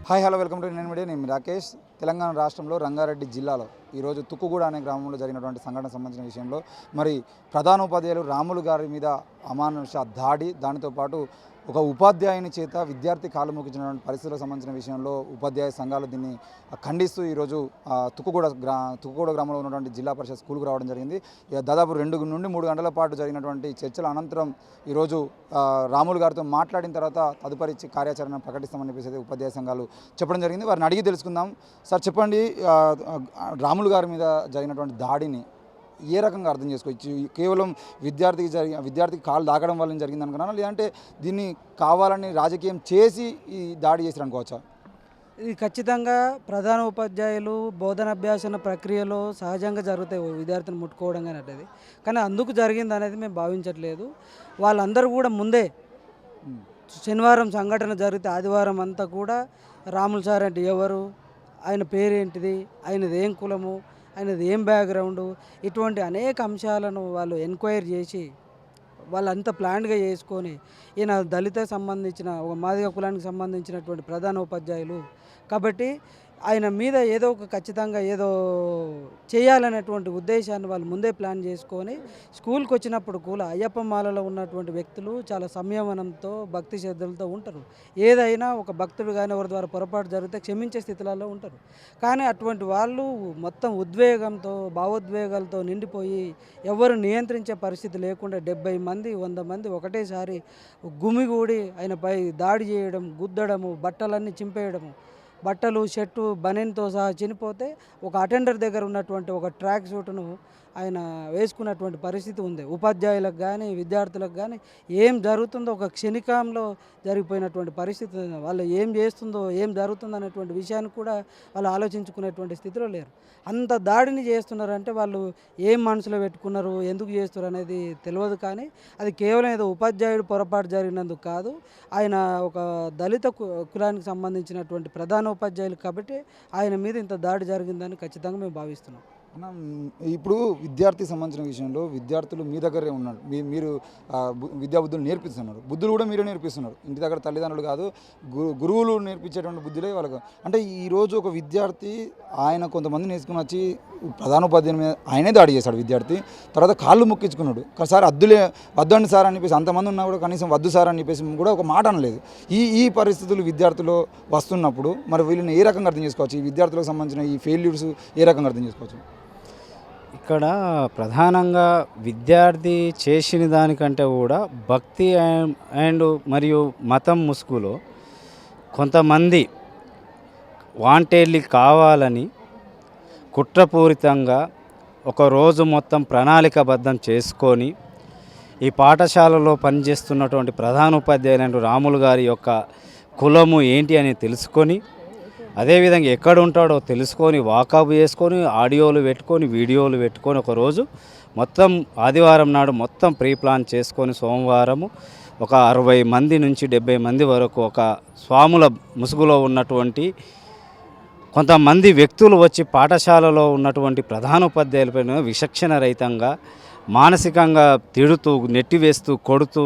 Hi hello welcome to నేను media. నేను రాకేష్. తెలంగాణ రాష్ట్రంలో రంగారెడ్డి జిల్లాలో ఈరోజు తుక్కుగూడ అనే గ్రామంలో జరిగినటువంటి సంఘటన సంబంధించిన విషయంలో మరి ప్రధానోపాధ్యాయులు రాములు గారి మీద అమానుష దాడి, దానితో పాటు ఒక ఉపాధ్యాయుని చేత విద్యార్థి కాలు మొక్కించినటువంటి పరిస్థితులకు సంబంధించిన విషయంలో ఉపాధ్యాయ సంఘాలు దీన్ని ఖండిస్తూ ఈరోజు తుక్కుగూడ గ్రామంలో ఉన్నటువంటి జిల్లా పరిషత్ స్కూల్కు రావడం జరిగింది. దాదాపు 2 నుండి 3 గంటల పాటు జరిగినటువంటి చర్చల అనంతరం ఈరోజు రాములు గారితో మాట్లాడిన తర్వాత తదుపరి కార్యాచరణ ప్రకటిస్తామని చెప్పేసి ఉపాధ్యాయ సంఘాలు చెప్పడం జరిగింది. వారిని అడిగి తెలుసుకుందాం. సార్ చెప్పండి, రాములు గారి మీద జరిగినటువంటి దాడిని ఏ రకంగా అర్థం చేసుకోవచ్చు? కేవలం విద్యార్థికి కాలు దాకడం వల్ల జరిగింది అనుకున్నాను, లేదంటే దీన్ని కావాలని రాజకీయం చేసి ఈ దాడి చేసి అనుకోవచ్చా? ఇది ఖచ్చితంగా ప్రధాన ఉపాధ్యాయులు బోధనాభ్యాసన ప్రక్రియలో సహజంగా జరుగుతాయి, విద్యార్థిని ముట్టుకోవడం కానీ అట్లది. కానీ అందుకు జరిగింది అనేది మేము భావించట్లేదు. వాళ్ళందరూ కూడా ముందే శనివారం సంఘటన జరిగితే ఆదివారం అంతా కూడా రాములు సార్ అంటే ఎవరు, ఆయన పేరేంటిది, ఆయనది ఏం కులము, ఆయనది ఏం బ్యాక్గ్రౌండు, ఇటువంటి అనేక అంశాలను వాళ్ళు ఎంక్వైరీ చేసి వాళ్ళంతా ప్లాన్గా చేసుకొని ఈయన దళిత సంబంధించిన ఒక మాదిగ కులానికి సంబంధించినటువంటి ప్రధాన ఉపాధ్యాయులు కాబట్టి ఆయన మీద ఏదో ఒక ఖచ్చితంగా ఏదో చేయాలనేటువంటి ఉద్దేశాన్ని వాళ్ళు ముందే ప్లాన్ చేసుకొని స్కూల్కి వచ్చినప్పుడు కూడా అయ్యప్ప మాలలో ఉన్నటువంటి వ్యక్తులు చాలా సంయమనంతో భక్తి శ్రద్ధలతో ఉంటారు. ఏదైనా ఒక భక్తుడు కానీ ఎవరి ద్వారా పొరపాటు జరిగితే క్షమించే స్థితిలో ఉంటారు. కానీ అటువంటి వాళ్ళు మొత్తం ఉద్వేగంతో భావోద్వేగాలతో నిండిపోయి ఎవరు నియంత్రించే పరిస్థితి లేకుండా 70 మంది 100 మంది ఒకటేసారి గుమిగూడి ఆయనపై దాడి చేయడం, గుద్దడము, బట్టలన్నీ చింపేయడము, బట్టలు షర్టు బనెన్తో సహా చనిపోతే ఒక అటెండర్ దగ్గర ఉన్నటువంటి ఒక ట్రాక్ సూట్ను ఆయన వేసుకున్నటువంటి పరిస్థితి ఉంది. ఉపాధ్యాయులకు కానీ విద్యార్థులకు కానీ ఏం జరుగుతుందో ఒక క్షణికంలో జరిగిపోయినటువంటి పరిస్థితి ఉంది. వాళ్ళు ఏం చేస్తుందో ఏం జరుగుతుందో అనేటువంటి విషయాన్ని కూడా వాళ్ళు ఆలోచించుకునేటువంటి స్థితిలో లేరు. అంత దాడిని చేస్తున్నారంటే వాళ్ళు ఏం మనసులో పెట్టుకున్నారు, ఎందుకు చేస్తున్నారు అనేది తెలియదు. కానీ అది కేవలం ఏదో ఉపాధ్యాయుడు పొరపాటు జరిగినందుకు కాదు, ఆయన ఒక దళిత కులానికి సంబంధించినటువంటి ప్రధాన ఉపాధ్యాయులు కాబట్టి ఆయన మీద ఇంత దాడి జరిగిందని ఖచ్చితంగా మేము భావిస్తున్నాం. ఇప్పుడు విద్యార్థి సంబంధించిన విషయంలో విద్యార్థులు మీ దగ్గరే ఉన్నారు, మీరు విద్యా బుద్ధులు నేర్పిస్తున్నారు, బుద్ధులు కూడా మీరే నేర్పిస్తున్నారు. ఇంటి దగ్గర తల్లిదండ్రులు కాదు, గురువులు నేర్పించేటువంటి బుద్ధులే వాళ్ళకు. అంటే ఈరోజు ఒక విద్యార్థి ఆయన కొంతమంది నేర్చుకుని వచ్చి ప్రధానోపాధ్యాయుని మీద ఆయనే దాడి చేశాడు. విద్యార్థి తర్వాత కాళ్ళు మొక్కించుకున్నాడు. సార్ వద్దండి సార్ అని చెప్పేసి అంతమంది ఉన్నా కూడా కనీసం వద్దు సార్ అని చెప్పేసి కూడా ఒక మాట అనలేదు. ఈ పరిస్థితులు విద్యార్థులు వస్తున్నప్పుడు మరి వీళ్ళని ఏ రకంగా అర్థం చేసుకోవచ్చు? ఈ విద్యార్థులకు సంబంధించిన ఈ ఫెయిల్యూర్స్ ఏ రకంగా అర్థం చేసుకోవచ్చు? ఇక్కడ ప్రధానంగా విద్యార్థి చేసిన దానికంటే కూడా భక్తి అండ్ మరియు మతం ముసుగులో కొంతమంది వాంటెడ్లీ కావాలని కుట్రపూరితంగా ఒక రోజు మొత్తం ప్రణాళికబద్ధం చేసుకొని ఈ పాఠశాలలో పనిచేస్తున్నటువంటి ప్రధానోపాధ్యాయులు రాములు గారి యొక్క కులము ఏంటి అని తెలుసుకొని, అదేవిధంగా ఎక్కడ ఉంటాడో తెలుసుకొని వాకప్ చేసుకొని ఆడియోలు పెట్టుకొని వీడియోలు పెట్టుకొని ఒకరోజు మొత్తం ఆదివారం నాడు మొత్తం ప్రీ ప్లాన్ చేసుకొని సోమవారము ఒక 60 మంది నుంచి 70 మంది వరకు ఒక స్వాముల ముసుగులో ఉన్నటువంటి కొంతమంది వ్యక్తులు వచ్చి పాఠశాలలో ఉన్నటువంటి ప్రధానోపాధ్యాయులపైన విచక్షణ రహితంగా మానసికంగా తిడుతూ నెట్టివేస్తూ కొడుతూ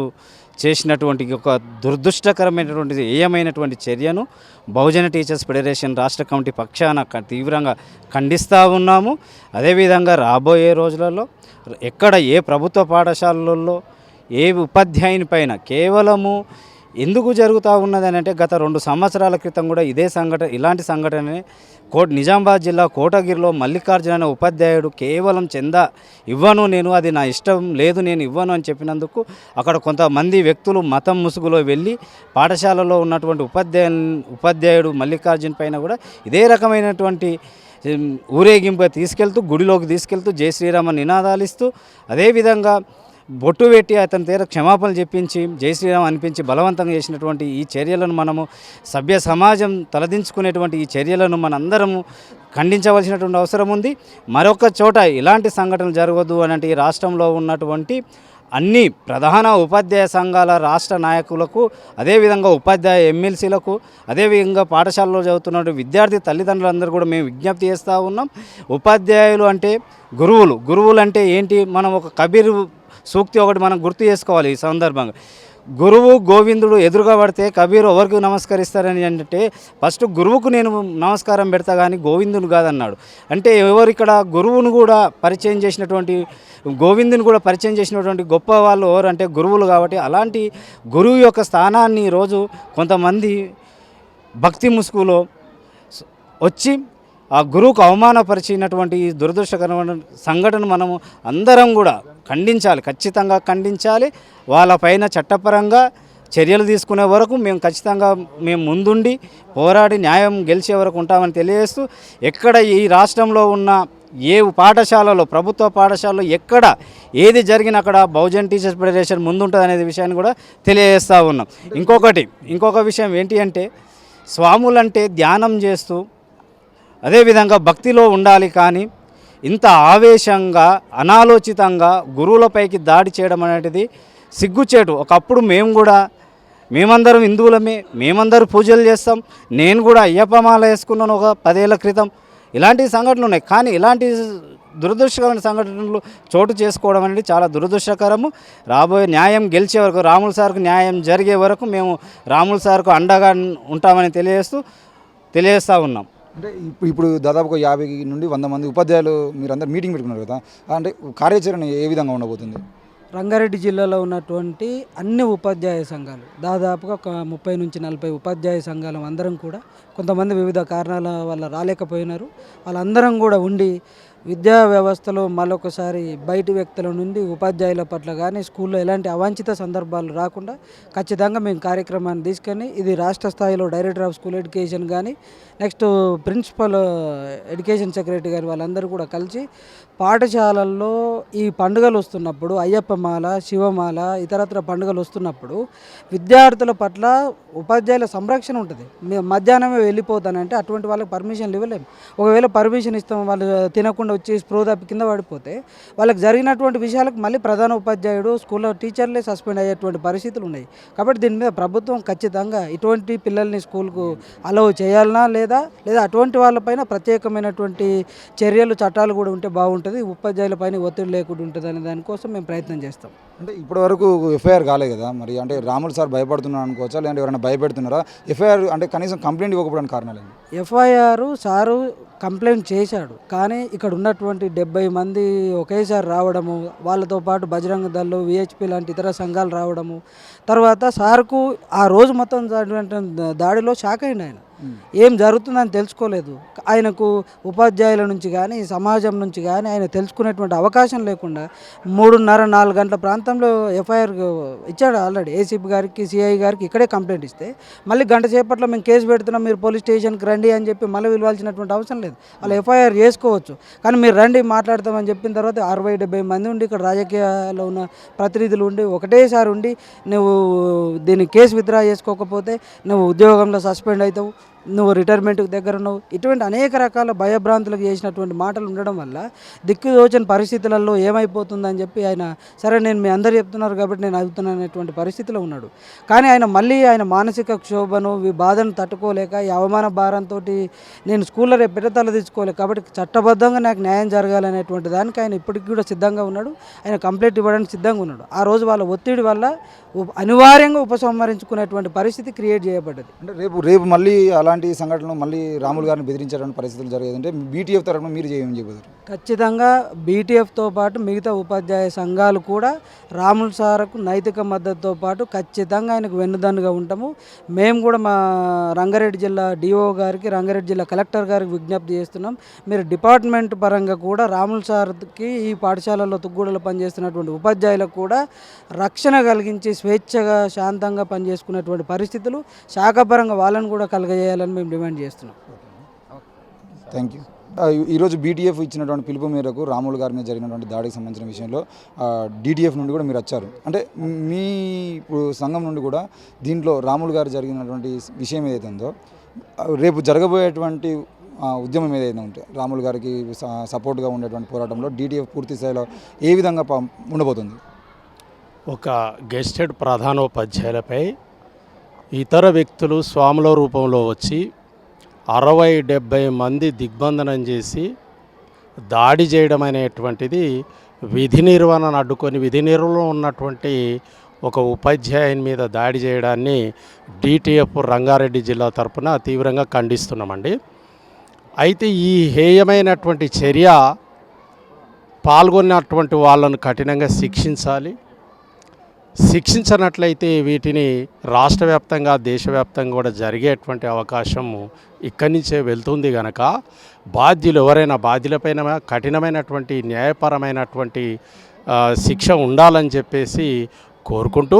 చేసినటువంటి ఒక దురదృష్టకరమైనటువంటి ఏయమైనటువంటి చర్యను బహుజన టీచర్స్ ఫెడరేషన్ రాష్ట్ర కమిటీ పక్షాన తీవ్రంగా ఖండిస్తూ ఉన్నాము. అదేవిధంగా రాబోయే రోజులలో ఎక్కడ ఏ ప్రభుత్వ పాఠశాలల్లో ఏ ఉపాధ్యాయుని పైన కేవలము ఎందుకు జరుగుతూ ఉన్నదని అంటే గత 2 సంవత్సరాల క్రితం కూడా ఇలాంటి సంఘటనే నిజామాబాద్ జిల్లా కోటగిరిలో మల్లికార్జున అనే ఉపాధ్యాయుడు కేవలం చందా ఇవ్వను, నేను అది నా ఇష్టం లేదు, నేను ఇవ్వను అని చెప్పినందుకు అక్కడ కొంతమంది వ్యక్తులు మతం ముసుగులో వెళ్ళి పాఠశాలలో ఉన్నటువంటి ఉపాధ్యాయుడు మల్లికార్జున పైన కూడా ఇదే రకమైనటువంటి ఊరేగింపు తీసుకెళ్తూ గుడిలోకి తీసుకెళ్తూ జై శ్రీరామ నినాదాలు ఇస్తూ అదేవిధంగా బొట్టు పెట్టి అతని దగ్గర క్షమాపణలు చెప్పించి జై శ్రీరామ్ అనిపించి బలవంతంగా చేసినటువంటి ఈ చర్యలను మనము సభ్య సమాజం తలదించుకునేటువంటి ఈ చర్యలను మనందరము ఖండించవలసినటువంటి అవసరం ఉంది. మరొక చోట ఇలాంటి సంఘటనలు జరగదు అని అంటే ఈ రాష్ట్రంలో ఉన్నటువంటి అన్ని ప్రధాన ఉపాధ్యాయ సంఘాల రాష్ట్ర నాయకులకు, అదేవిధంగా ఉపాధ్యాయ ఎమ్మెల్సీలకు, అదేవిధంగా పాఠశాలలో చదువుతున్న విద్యార్థి తల్లిదండ్రులందరూ కూడా మేము విజ్ఞప్తి చేస్తూ ఉన్నాం. ఉపాధ్యాయులు అంటే గురువులు అంటే ఏంటి? మనం ఒక కబీర్ సూక్తి ఒకటి మనం గుర్తు చేసుకోవాలి ఈ సందర్భంగా. గురువు గోవిందుడు ఎదురుగా పడితే కబీరు ఎవరికి నమస్కరిస్తారని అంటే ఫస్ట్ గురువుకు నేను నమస్కారం పెడతా కానీ గోవిందుడు కాదన్నాడు. అంటే ఎవరు ఇక్కడ గురువును కూడా పరిచయం చేసినటువంటి గోవిందుని కూడా పరిచయం చేసినటువంటి గొప్ప వాళ్ళు ఎవరు అంటే గురువులు. కాబట్టి అలాంటి గురువు యొక్క స్థానాన్ని ఈరోజు కొంతమంది భక్తి ముసుగులో వచ్చి ఆ గురువుకు అవమానపరిచినటువంటి ఈ దురదృష్టకరమైన సంఘటన మనము అందరం కూడా ఖండించాలి, ఖచ్చితంగా ఖండించాలి. వాళ్ళపైన చట్టపరంగా చర్యలు తీసుకునే వరకు మేము ఖచ్చితంగా ముందుండి పోరాడి న్యాయం గెలిచే వరకు ఉంటామని తెలియజేస్తూ, ఎక్కడ ఈ రాష్ట్రంలో ఉన్న ఏ పాఠశాలలో ప్రభుత్వ పాఠశాలలో ఎక్కడ ఏది జరిగినా అక్కడ బహుజన్ టీచర్స్ ఫెడరేషన్ ముందుంటుంది అనే విషయాన్ని కూడా తెలియజేస్తూ ఉన్నాం. ఇంకొక విషయం ఏంటి అంటే స్వాములంటే ధ్యానం చేస్తూ అదేవిధంగా భక్తిలో ఉండాలి. కానీ ఇంత ఆవేశంగా అనాలోచితంగా గురువులపైకి దాడి చేయడం అనేది సిగ్గుచేటు. ఒకప్పుడు మేమందరం హిందువులమే, మేమందరం పూజలు చేస్తాం. నేను కూడా అయ్యప్ప మాల వేసుకున్నాను ఒక 10 ఏళ్ల క్రితం. ఇలాంటి సంఘటనలు ఉన్నాయి. కానీ ఇలాంటి దురదృష్టకరమైన సంఘటనలు చోటు చేసుకోవడం అనేది చాలా దురదృష్టకరము. రాబోయే న్యాయం గెలిచే వరకు, రాముల సార్కు న్యాయం జరిగే వరకు మేము రాముల సార్కు అండగా ఉంటామని తెలియజేస్తూ ఉన్నాం. అంటే ఇప్పుడు దాదాపు ఒక 50 నుండి 100 మంది ఉపాధ్యాయులు మీరందరూ మీటింగ్ పెట్టుకున్నారు కదా, అంటే కార్యాచరణ ఏ విధంగా ఉండబోతుంది? రంగారెడ్డి జిల్లాలో ఉన్నటువంటి అన్ని ఉపాధ్యాయ సంఘాలు దాదాపుగా ఒక 30 నుంచి 40 ఉపాధ్యాయ సంఘాలు అందరం కూడా, కొంతమంది వివిధ కారణాల వల్ల రాలేకపోయినారు, వాళ్ళందరం కూడా ఉండి విద్యా వ్యవస్థలో మరొకసారి బయటి వ్యక్తుల నుండి ఉపాధ్యాయుల పట్ల కానీ స్కూల్లో ఎలాంటి అవాంఛిత సందర్భాలు రాకుండా ఖచ్చితంగా మేము కార్యక్రమాన్ని తీసుకొని ఇది రాష్ట్ర స్థాయిలో డైరెక్టర్ ఆఫ్ స్కూల్ ఎడ్యుకేషన్ కానీ నెక్స్ట్ ప్రిన్సిపల్ ఎడ్యుకేషన్ సెక్రటరీ గారు వాళ్ళందరూ కూడా కలిసి పాఠశాలల్లో ఈ పండుగలు వస్తున్నప్పుడు అయ్యప్ప మాల, శివమాల, ఇతరత్ర పండుగలు వస్తున్నప్పుడు విద్యార్థుల పట్ల ఉపాధ్యాయుల సంరక్షణ ఉంటుంది. మధ్యాహ్నమే వెళ్ళిపోతానంటే అటువంటి వాళ్ళకి పర్మిషన్లు ఇవ్వలేము. ఒకవేళ పర్మిషన్ ఇస్తాం, వాళ్ళు తినకుండా వచ్చి స్ప్రో తప్పి కింద పడిపోతే వాళ్ళకి జరిగినటువంటి విషయాలకు మళ్ళీ ప్రధాన ఉపాధ్యాయుడు స్కూల్లో టీచర్లే సస్పెండ్ అయ్యేటువంటి పరిస్థితులు ఉన్నాయి. కాబట్టి దీని మీద ప్రభుత్వం ఖచ్చితంగా ఇటువంటి పిల్లల్ని స్కూల్కు అలౌ చేయాలనా లేదా అటువంటి వాళ్ళపైన ప్రత్యేకమైనటువంటి చర్యలు, చట్టాలు కూడా ఉంటే బాగుంటుంది. ఉపాధ్యాయులపైన ఒత్తిడి లేకుండా ఉంటుంది అనే దానికోసం మేము ప్రయత్నం చేస్తాం. అంటే ఇప్పటివరకు ఎఫ్ఐఆర్ కాలేదు కదా, మరి అంటే రాములు సార్ భయపడుతున్నారు అనుకోవచ్చా, లేదంటే ఎవరైనా భయపెడుతున్నారా? ఎఫ్ఐఆర్ అంటే కనీసం కంప్లైంట్ ఇవ్వకపోవడానికి కారణాలు ఏంటి? ఎఫ్ఐఆర్ సారు కంప్లైంట్ చేశాడు, కానీ ఇక్కడ ఉన్నటువంటి 70 మంది ఒకేసారి రావడము, వాళ్ళతో పాటు బజరంగ దళ్, విహెచ్పి లాంటి ఇతర సంఘాలు రావడము, తర్వాత సార్కు ఆ రోజు మొత్తం దాడిలో షాక్ అయింది. ఆయన ఏం జరుగుతుందని తెలుసుకోలేదు. ఆయనకు ఉపాధ్యాయుల నుంచి కానీ సమాజం నుంచి కానీ ఆయన తెలుసుకునేటువంటి అవకాశం లేకుండా 3:30-4 గంటల ప్రాంతంలో ఎఫ్ఐఆర్ ఇచ్చాడు ఆల్రెడీ. ఏసీపీ గారికి, సిఐ గారికి ఇక్కడే కంప్లైంట్ ఇస్తే మళ్ళీ గంట సేపట్లో మేము కేసు పెడుతున్నాం, మీరు పోలీస్ స్టేషన్కి రండి అని చెప్పి మళ్ళీ పిలవాల్సినటువంటి అవసరం లేదు. వాళ్ళు ఎఫ్ఐఆర్ చేసుకోవచ్చు, కానీ మీరు రండి మాట్లాడతామని చెప్పిన తర్వాత 60-70 మంది ఉండి ఇక్కడ రాజకీయాల్లో ఉన్న ప్రతినిధులు ఉండి ఒకటేసారి ఉండి నువ్వు దీన్ని కేసు విత్డ్రా చేసుకోకపోతే నువ్వు ఉద్యోగంలో సస్పెండ్ అవుతావు, నువ్వు రిటైర్మెంట్కి దగ్గర ఉన్నావు, ఇటువంటి అనేక రకాల భయభ్రాంతులకు చేసినటువంటి మాటలు ఉండడం వల్ల దిక్కుదోచని పరిస్థితులలో ఏమైపోతుందని చెప్పి ఆయన సరే నేను మీ అందరు చెప్తున్నారు కాబట్టి నేను అడుగుతున్నాను అనేటువంటి పరిస్థితిలో ఉన్నాడు. కానీ ఆయన మళ్ళీ ఆయన మానసిక క్షోభను, బాధను తట్టుకోలేక ఈ అవమాన భారంతో నేను స్కూల్లో రేపు పెట్టతల తీసుకోలేక, కాబట్టి చట్టబద్ధంగా నాకు న్యాయం జరగాలనేటువంటి దానికి ఆయన ఇప్పటికి కూడా సిద్ధంగా ఉన్నాడు. ఆయన కంప్లైంట్ ఇవ్వడానికి సిద్ధంగా ఉన్నాడు. ఆ రోజు వాళ్ళ ఒత్తిడి వల్ల అనివార్యంగా ఉపసంహరించుకునేటువంటి పరిస్థితి క్రియేట్ చేయబడ్డది. అంటే రేపు మళ్ళీ అలాంటి సంఘటనలు మళ్ళీ రాములు గారిని బెదిరించేటువంటి పరిస్థితులు జరిగేదంటే బీటీఎఫ్ తరఫున మీరు చేయబోతారు? ఖచ్చితంగా బీటీఎఫ్తో పాటు మిగతా ఉపాధ్యాయ సంఘాలు కూడా రాములు సార్కు నైతిక మద్దతుతో పాటు ఖచ్చితంగా ఆయనకు వెన్నుదన్నుగా ఉంటాము. మేము కూడా మా రంగారెడ్డి జిల్లా డిఓ గారికి, రంగారెడ్డి జిల్లా కలెక్టర్ గారికి విజ్ఞప్తి చేస్తున్నాం. మీరు డిపార్ట్మెంట్ పరంగా కూడా రాములు సార్కి ఈ పాఠశాలలో తుగ్గూడలో పనిచేస్తున్నటువంటి ఉపాధ్యాయులకు కూడా రక్షణ కలిగించి స్వేచ్ఛగా శాంతంగా పనిచేసుకునేటువంటి పరిస్థితులు శాఖాపరంగా వాళ్ళని కూడా కలగజేయాలని మేము డిమాండ్ చేస్తున్నాం. Thank you. ఈరోజు బీటీఎఫ్ ఇచ్చినటువంటి పిలుపు మేరకు రాములు గారి మీద జరిగినటువంటి దాడికి సంబంధించిన విషయంలో డీటీఎఫ్ నుండి కూడా మీరు వచ్చారు. అంటే మీ ఇప్పుడు సంఘం నుండి కూడా దీంట్లో రాములు గారు జరిగినటువంటి విషయం ఏదైతే ఉందో రేపు జరగబోయేటువంటి ఉద్యమం ఏదైతే ఉంటే రాములు గారికి సపోర్ట్గా ఉండేటువంటి పోరాటంలో డీటీఎఫ్ పూర్తి స్థాయిలో ఏ విధంగా ఉండబోతుంది? ఒక గెస్టెడ్ ప్రధానోపాధ్యాయులపై ఇతర వ్యక్తులు స్వాముల రూపంలో వచ్చి 60-70 మంది దిగ్బంధనం చేసి దాడి చేయడం అనేటువంటిది విధి నిర్వహణను అడ్డుకొని విధి నిర్వహణలో ఉన్నటువంటి ఒక ఉపాధ్యాయుని మీద దాడి చేయడాన్ని డిటిఎఫ్ రంగారెడ్డి జిల్లా తరపున తీవ్రంగా ఖండిస్తున్నామండి. అయితే ఈ హేయమైనటువంటి చర్య పాల్గొన్నటువంటి వాళ్ళను కఠినంగా శిక్షించాలి. శిక్షించనట్లయితే వీటిని రాష్ట్ర వ్యాప్తంగా దేశవ్యాప్తంగా కూడా జరిగేటువంటి అవకాశం ఇక్కడి నుంచే వెళ్తుంది కనుక బాధ్యులు ఎవరైనా బాధ్యులపైన కఠినమైనటువంటి న్యాయపరమైనటువంటి శిక్ష ఉండాలని చెప్పేసి కోరుకుంటూ,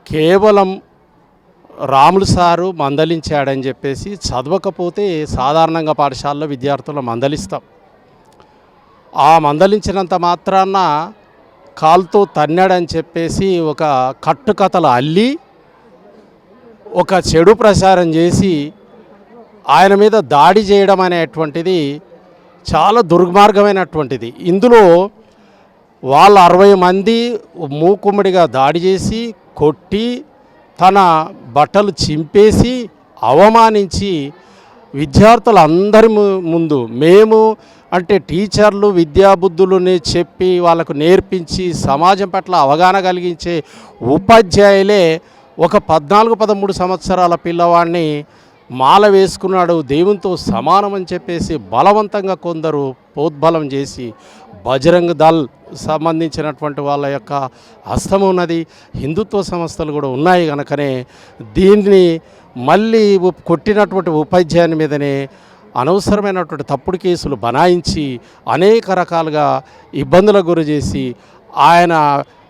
కేవలం రాములు సారు మందలించాడని చెప్పేసి చదవకపోతే సాధారణంగా పాఠశాలలో విద్యార్థులు మందలిస్తాం. ఆ మందలించినంత మాత్రాన కాలుతో తన్నాడని చెప్పేసి ఒక కట్టుకథలు అల్లి ఒక చెడు ప్రచారం చేసి ఆయన మీద దాడి చేయడం అనేటువంటిది చాలా దుర్మార్గమైనటువంటిది. ఇందులో వాళ్ళ 60 మంది మూకుమ్మడిగా దాడి చేసి కొట్టి తన బట్టలు చింపేసి అవమానించి విద్యార్థులందరి ముందు మేము అంటే టీచర్లు విద్యాబుద్ధులని చెప్పి వాళ్ళకు నేర్పించి సమాజం పట్ల అవగాహన కలిగించే ఉపాధ్యాయులే ఒక 14-13 సంవత్సరాల పిల్లవాడిని మాల వేసుకున్నాడు, దేవునితో సమానమని చెప్పేసి బలవంతంగా కొందరు ప్రోద్బలం చేసి బజరంగ్ దళ్ సంబంధించినటువంటి వాళ్ళ యొక్క హస్తం ఉన్నది, హిందుత్వ సంస్థలు కూడా ఉన్నాయి కనుకనే దీన్ని మళ్ళీ కొట్టినటువంటి ఉపాధ్యాయుని మీదనే అనవసరమైనటువంటి తప్పుడు కేసులు బనాయించి అనేక రకాలుగా ఇబ్బందులకు గురి చేసి ఆయన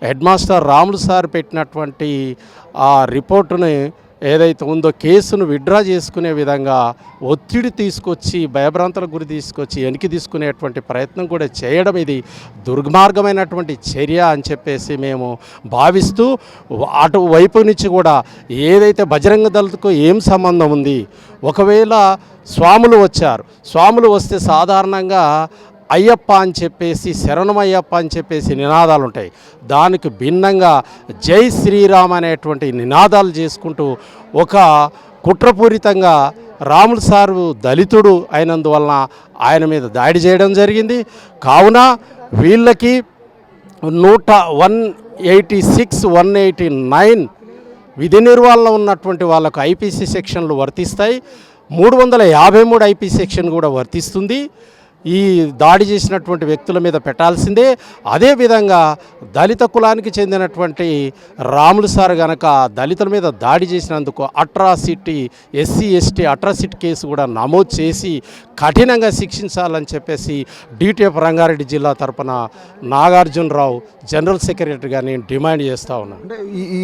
హెడ్ మాస్టర్ రాములు సార్ పెట్టినటువంటి ఆ రిపోర్టుని ఏదైతే ఉందో కేసును విత్డ్రా చేసుకునే విధంగా ఒత్తిడి తీసుకొచ్చి భయభ్రాంతులకు గురి తీసుకొచ్చి వెనక్కి తీసుకునేటువంటి ప్రయత్నం కూడా చేయడం ఇది దుర్మార్గమైనటువంటి చర్య అని చెప్పేసి మేము భావిస్తూ, అటువైపు నుంచి కూడా ఏదైతే బజరంగ దళకు ఏం సంబంధం ఉంది, ఒకవేళ స్వాములు వచ్చారు, స్వాములు వస్తే సాధారణంగా అయ్యప్ప అని చెప్పేసి శరణమయ్యప్ప అని చెప్పేసి నినాదాలు ఉంటాయి. దానికి భిన్నంగా జై శ్రీరామ్ అనేటువంటి నినాదాలు చేసుకుంటూ ఒక కుట్రపూరితంగా రాములు సారు దళితుడు అయినందువలన ఆయన మీద దాడి చేయడం జరిగింది. కావున వీళ్ళకి 186, 189 విధి నిర్వహణలో ఉన్నటువంటి వాళ్ళకు ఐపీసీ సెక్షన్లు వర్తిస్తాయి. 353 ఐపీ సెక్షన్ కూడా వర్తిస్తుంది. ఈ దాడి చేసినటువంటి వ్యక్తుల మీద పెట్టాల్సిందే. అదేవిధంగా దళిత కులానికి చెందినటువంటి రాములు సార్ గనక దళితుల మీద దాడి చేసినందుకు atrocity, SC ST atrocity case కూడా నమోదు చేసి కఠినంగా శిక్షించాలని చెప్పేసి డిటిఎఫ్ రంగారెడ్డి జిల్లా తరపున నాగార్జునరావు జనరల్ సెక్రటరీగా నేను డిమాండ్ చేస్తూ ఉన్నాను. అంటే